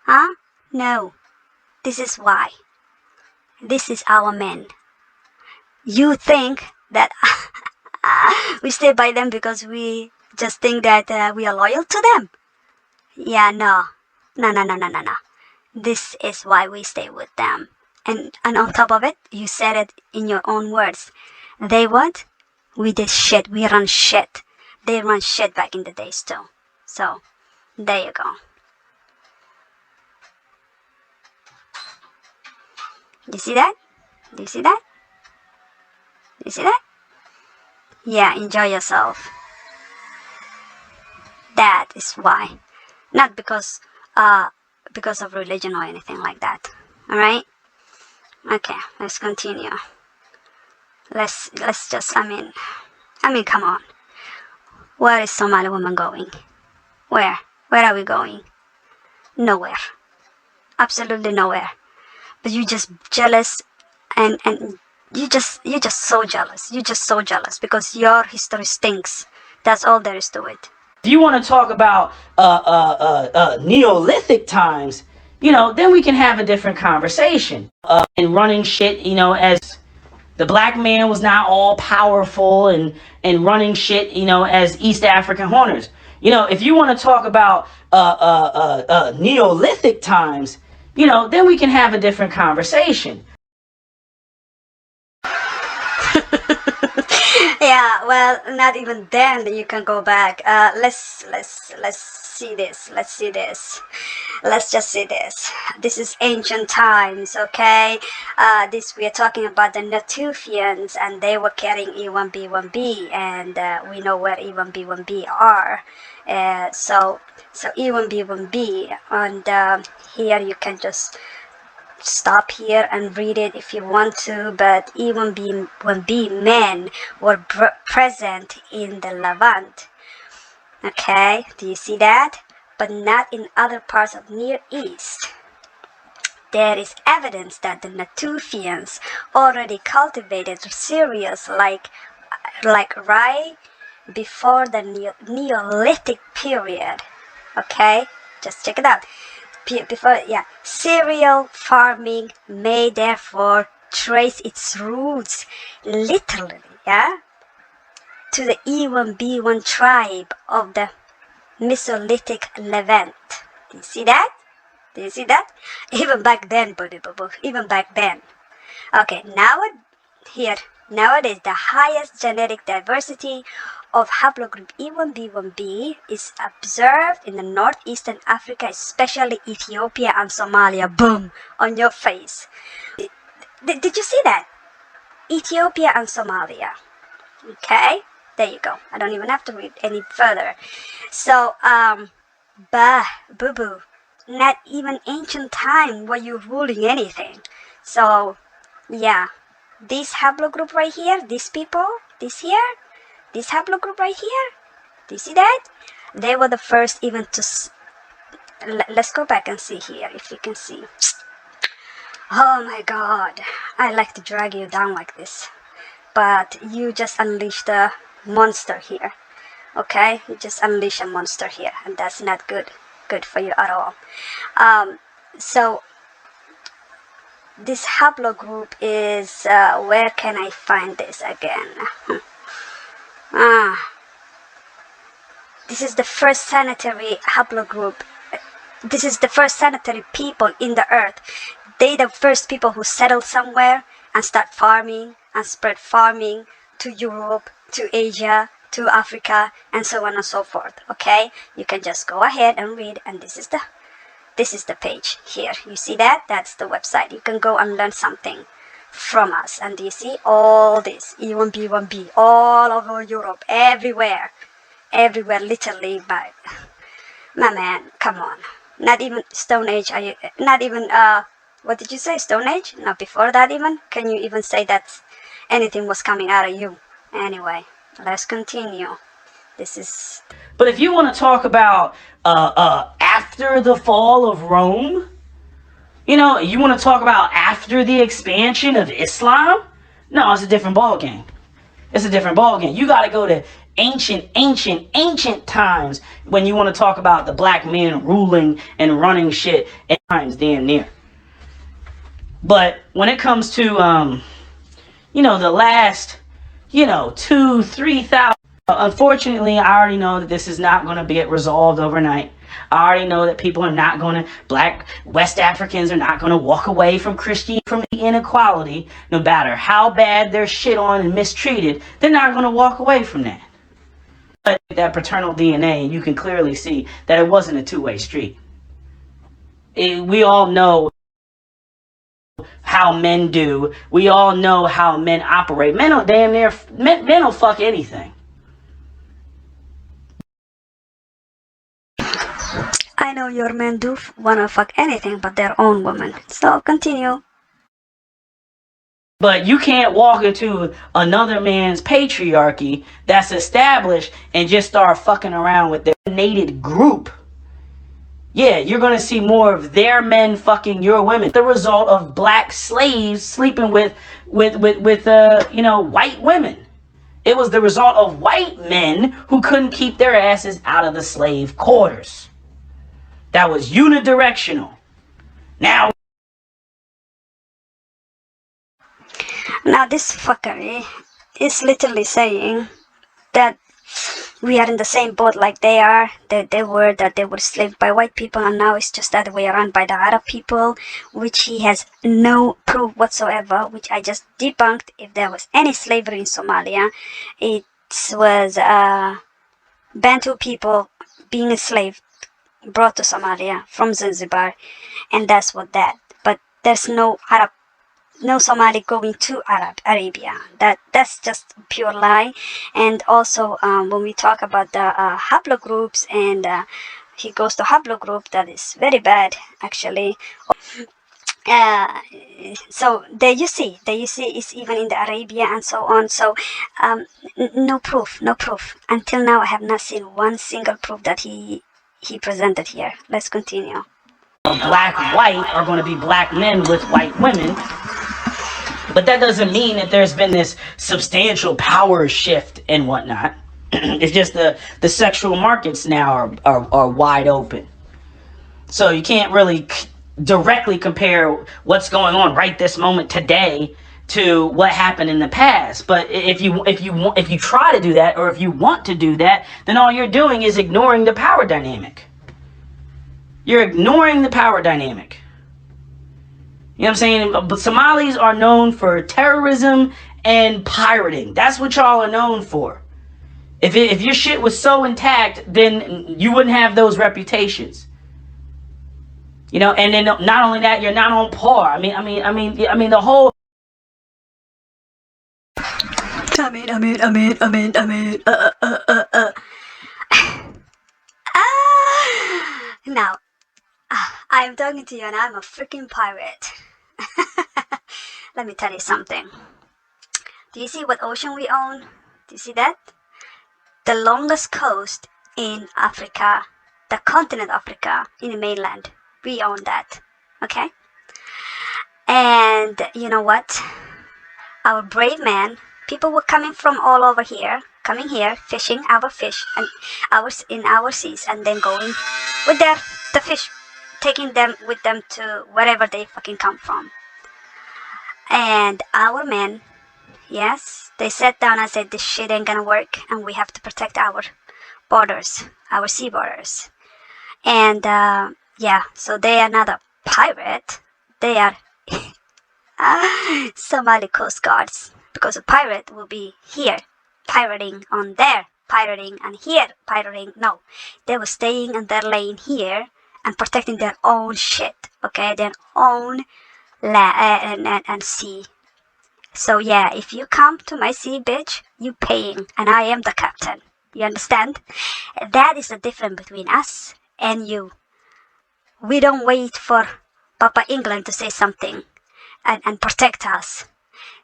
S1: Huh? No. This is why. This is our men. You think that we stay by them because we just think that we are loyal to them? Yeah, no. No, no, no, no, no, no. This is why we stay with them. And on top of it, you said it in your own words. They what? We did shit. We run shit. They run shit back in the days too. So, there you go. You see that? Do you see that? Do you see that? Yeah, enjoy yourself. That is why. Not because of religion or anything like that. Alright? Okay, let's continue. Let's just I mean come on. Where is Somali woman going? Where? Where are we going? Nowhere. Absolutely nowhere. But you just jealous and you just so jealous. You're just so jealous because your history stinks. That's all there is to it.
S2: If you want to talk about Neolithic times, then we can have a different conversation. And running shit, as the black man was not all powerful and running shit, as East African hunters. If you want to talk about Neolithic times, then we can have a different conversation.
S1: Yeah, well, not even then you can go back. Let's see this. Let's see this. Let's just see this. This is ancient times, okay? This we are talking about the Natufians, and they were carrying E1B1B, and we know where E1B1B are. So E1B1B, and here you can just stop here and read it if you want to, but even when men were present in the Levant. Okay, do you see that? But not in other parts of Near East. There is evidence that the Natufians already cultivated cereals like rye before the Neolithic period. Okay, just check it out. Cereal farming may therefore trace its roots literally, to the E1B1 tribe of the Mesolithic Levant. Do you see that? Do you see that? Even back then, even back then. Okay, nowadays the highest genetic diversity of haplogroup E1B1B is observed in the northeastern Africa, especially Ethiopia and Somalia. Boom! On your face. Did you see that? Ethiopia and Somalia. Okay? There you go. I don't even have to read any further. So, boo-boo. Not even ancient time were you ruling anything. So, yeah. This haplogroup right here, these people, this haplogroup right here, do you see that? They were the first even to... Let's go back and see here, if you can see. Oh my god, I like to drag you down like this. But you just unleashed a monster here. Okay? You just unleashed a monster here, and that's not good for you at all. So this haplogroup is, where can I find this again? This is the first sanitary haplogroup. This is the first sanitary people in the earth. They the first people who settled somewhere and start farming and spread farming to Europe, to Asia, to Africa, and so on and so forth. Okay? You can just go ahead and read, and this is the page here. You see that? That's the website. You can go and learn something from us. And you see all this E1B1B all over Europe, everywhere, literally. But my man, come on. Not even Stone Age. Are you? Not even what did you say? Stone Age? Not before that even. Can you even say that anything was coming out of you? Anyway, let's continue. This is.
S2: But if you want to talk about after the fall of Rome, you know, you want to talk about after the expansion of Islam, no, it's a different ballgame. It's a different ballgame. You got to go to ancient times when you want to talk about the black man ruling and running shit at times damn near. But when it comes to the last 2-3 thousand, unfortunately, I already know that this is not going to get resolved overnight. I already know that people are not going to, black West Africans are not going to walk away from Christianity, from the inequality, no matter how bad they're shit on and mistreated. They're not going to walk away from that. But that paternal DNA, you can clearly see that it wasn't a two-way street. We all know how men do. We all know how men operate. Men will fuck anything.
S1: I know your men do wanna fuck anything but their own woman. So continue.
S2: But you can't walk into another man's patriarchy that's established and just start fucking around with their native group. Yeah, you're gonna see more of their men fucking your women. The result of black slaves sleeping with white women. It was the result of white men who couldn't keep their asses out of the slave quarters. That was unidirectional. Now
S1: this fuckery is literally saying that we are in the same boat like they are. That they were enslaved by white people, and now it's just that we are run by the Arab people, which he has no proof whatsoever, which I just debunked. If there was any slavery in Somalia, it was Bantu people being enslaved, brought to Somalia from Zanzibar, and that's what that. But there's no Somali going to Arabia. That's just pure lie. And also, when we talk about the haplogroups, and he goes to haplogroup, that is very bad, actually. So there you see, it's even in the Arabia and so on. So no proof. Until now, I have not seen one single proof that he presented here. Let's continue.
S2: black white are going to be black men with white women. But that doesn't mean that there's been this substantial power shift and whatnot. It's just the sexual markets now are wide open. So you can't really directly compare what's going on right this moment today to what happened in the past. But if you try to do that, or if you want to do that, then all you're doing is ignoring the power dynamic. You're ignoring the power dynamic. You know what I'm saying? But Somalis are known for terrorism and pirating. That's what y'all are known for. If your shit was so intact, then you wouldn't have those reputations. You know, and then not only that, you're not on par. I mean the whole.
S1: Now, I'm talking to you, and I'm a freaking pirate. Let me tell you something. Do you see what ocean we own? Do you see that? The longest coast in Africa, the continent Africa, in the mainland. We own that. Okay? And you know what? Our brave men, people were coming from all over here, coming here, fishing our fish and in our seas, and then going with the fish, taking them with them to wherever they fucking come from. And our men, yes, they sat down and said, this shit ain't gonna work, and we have to protect our borders, our sea borders. And yeah, so they are not a pirate, they are Somali coast guards, because a pirate will be here pirating on there, pirating, and here pirating. No, they were staying in their lane here and protecting their own shit, okay, their own land and sea. So yeah, if you come to my sea, bitch, you paying, and I am the captain. You understand? That is the difference between us and you. We don't wait for Papa England to say something and protect us.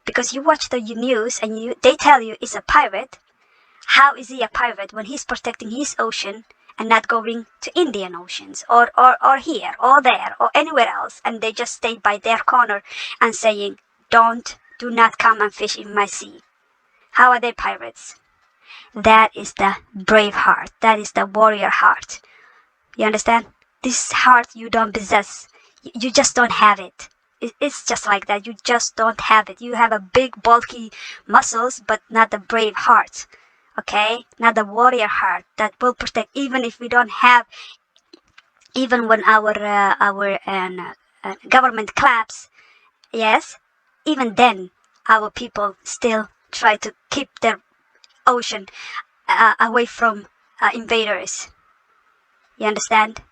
S1: because you watch the news and they tell you it's a pirate. How is he a pirate when he's protecting his ocean and not going to Indian Oceans or here or there or anywhere else, and they just stay by their corner and saying, do not come and fish in my sea? How are they pirates? That is the brave heart. That is the warrior heart. You understand? This heart you don't possess. You just don't have it. It's just like that. You just don't have it. You have a big, bulky muscles, but not the brave heart. Okay? Not the warrior heart that will protect, even if we don't have, even when our government claps. Yes, even then, our people still try to keep their ocean away from invaders. You understand?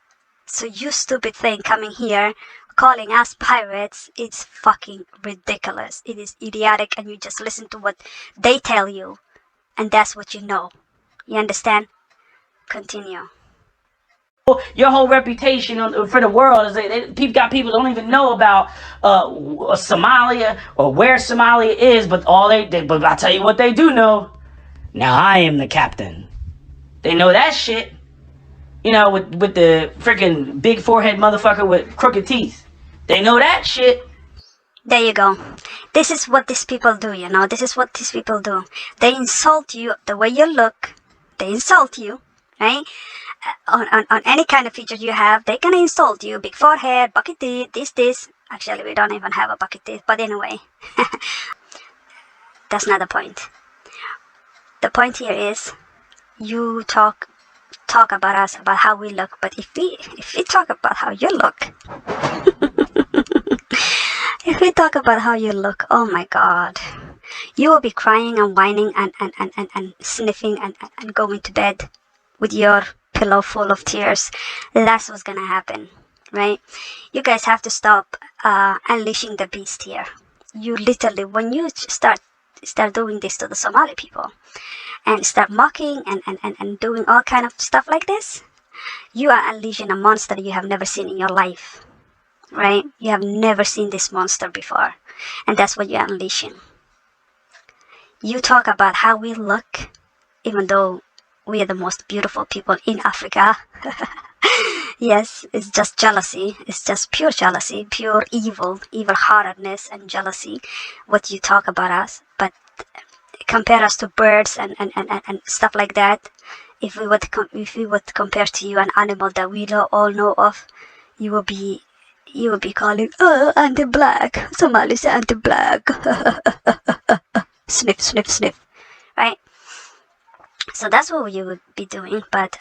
S1: So you stupid thing coming here calling us pirates, it's fucking ridiculous. It is idiotic, and you just listen to what they tell you, and that's what you know. You understand? Continue.
S2: Your whole reputation for the world is people don't even know about Somalia or where Somalia is, but but I tell you what they do know. Now I am the captain. They know that shit. You know, with the freaking big forehead motherfucker with crooked teeth. They know that shit.
S1: There you go. This is what these people do, you know. This is what these people do. They insult you the way you look. They insult you, right? On any kind of feature you have, they can insult you. Big forehead, bucket teeth, this. Actually, we don't even have a bucket teeth, but anyway. That's not the point. The point here is you talk about us, about how we look, but if we talk about how you look, if we talk about how you look, oh my god, you will be crying and whining and sniffing and going to bed with your pillow full of tears. That's what's gonna happen, right? You guys have to stop unleashing the beast here. You literally, when you start doing this to the Somali people and start mocking and doing all kind of stuff like this, you are unleashing a monster you have never seen in your life, right? You have never seen this monster before, and that's what you're unleashing. You talk about how we look, even though we are the most beautiful people in Africa. Yes, it's just jealousy. It's just pure jealousy, pure evil-heartedness and jealousy, what you talk about us. But compare us to birds and stuff like that. If we would compare to you an animal that we all know of, you will be calling, oh, anti-black, Somalis anti-black. Sniff, sniff, sniff, right? So that's what you would be doing, but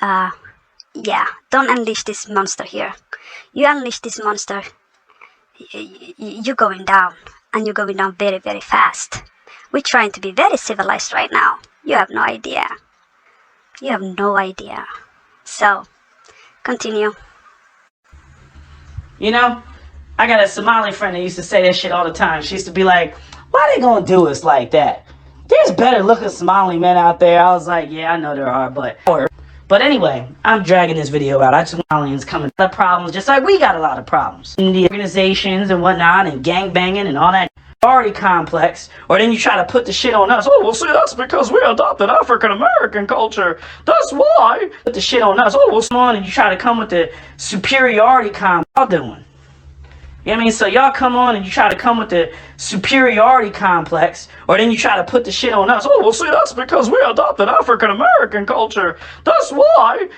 S1: yeah, don't unleash this monster here. You unleash this monster, you're going down, and you're going down very, very fast. We're trying to be very civilized right now. You have no idea. You have no idea. So, continue.
S2: You know, I got a Somali friend that used to say that shit all the time. She used to be like, why they gonna do us like that? There's better looking Somali men out there. I was like, yeah, I know there are, but anyway, I'm dragging this video out. I just Somalians coming with problems, just like we got a lot of problems. In the organizations and whatnot, and gang banging and all that already complex. Or then you try to put the shit on us. Oh, well, see, that's because we adopted African American culture. That's why. Put the shit on us. Oh, well, on, and you try to come with the superiority complex. Y'all doing. You know what I mean? So y'all come on and you try to come with the superiority complex, or then you try to put the shit on us. Oh, well, see, that's because we adopted African American culture. That's why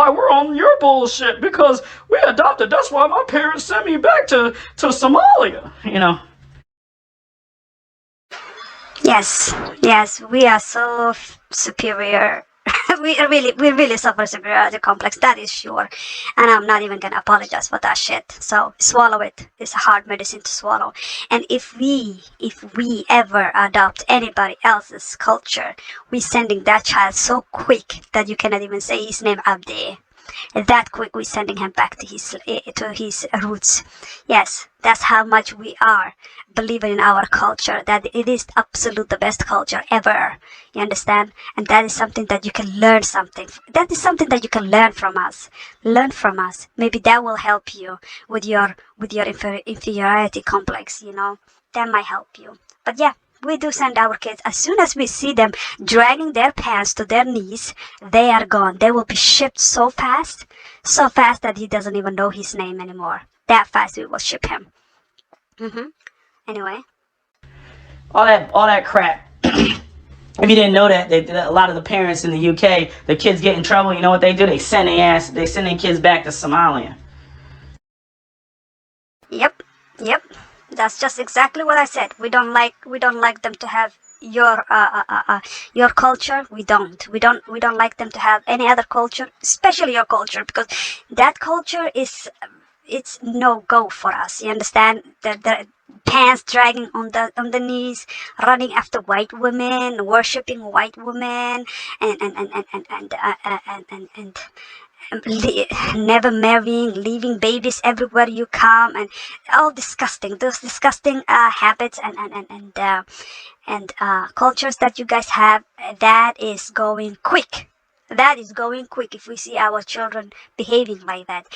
S2: we're on your bullshit, because we adopted. That's why my parents sent me back to Somalia, you know.
S1: Yes, we are so superior. we really suffer superiority complex, that is sure. And I'm not even gonna apologize for that shit. So swallow it. It's a hard medicine to swallow. And if we ever adopt anybody else's culture, we're sending that child so quick that you cannot even say his name Abdi. That quick, we're sending him back to his roots. Yes, that's how much we are believing in our culture, that it is absolute the best culture ever. You understand? And that is something that you can learn something. That is something that you can learn from us. Learn from us. Maybe that will help you with your inferiority complex. You know, that might help you. But yeah, We do send our kids. As soon as we see them dragging their pants to their knees, they are gone. They will be shipped so fast that he doesn't even know his name anymore. That fast we will ship him. Anyway.
S2: All that crap. If you didn't know that, a lot of the parents in the UK, the kids get in trouble. You know what they do? They send their kids back to Somalia.
S1: Yep, yep. That's just exactly what I said. We don't like them to have your culture. We don't like them to have any other culture, especially your culture, because that culture is it's no go for us. You understand? The pants dragging on the knees, running after white women, worshiping white women, and never marrying, leaving babies everywhere you come, and all disgusting. Those disgusting habits and cultures that you guys have. That is going quick. That is going quick if we see our children behaving like that.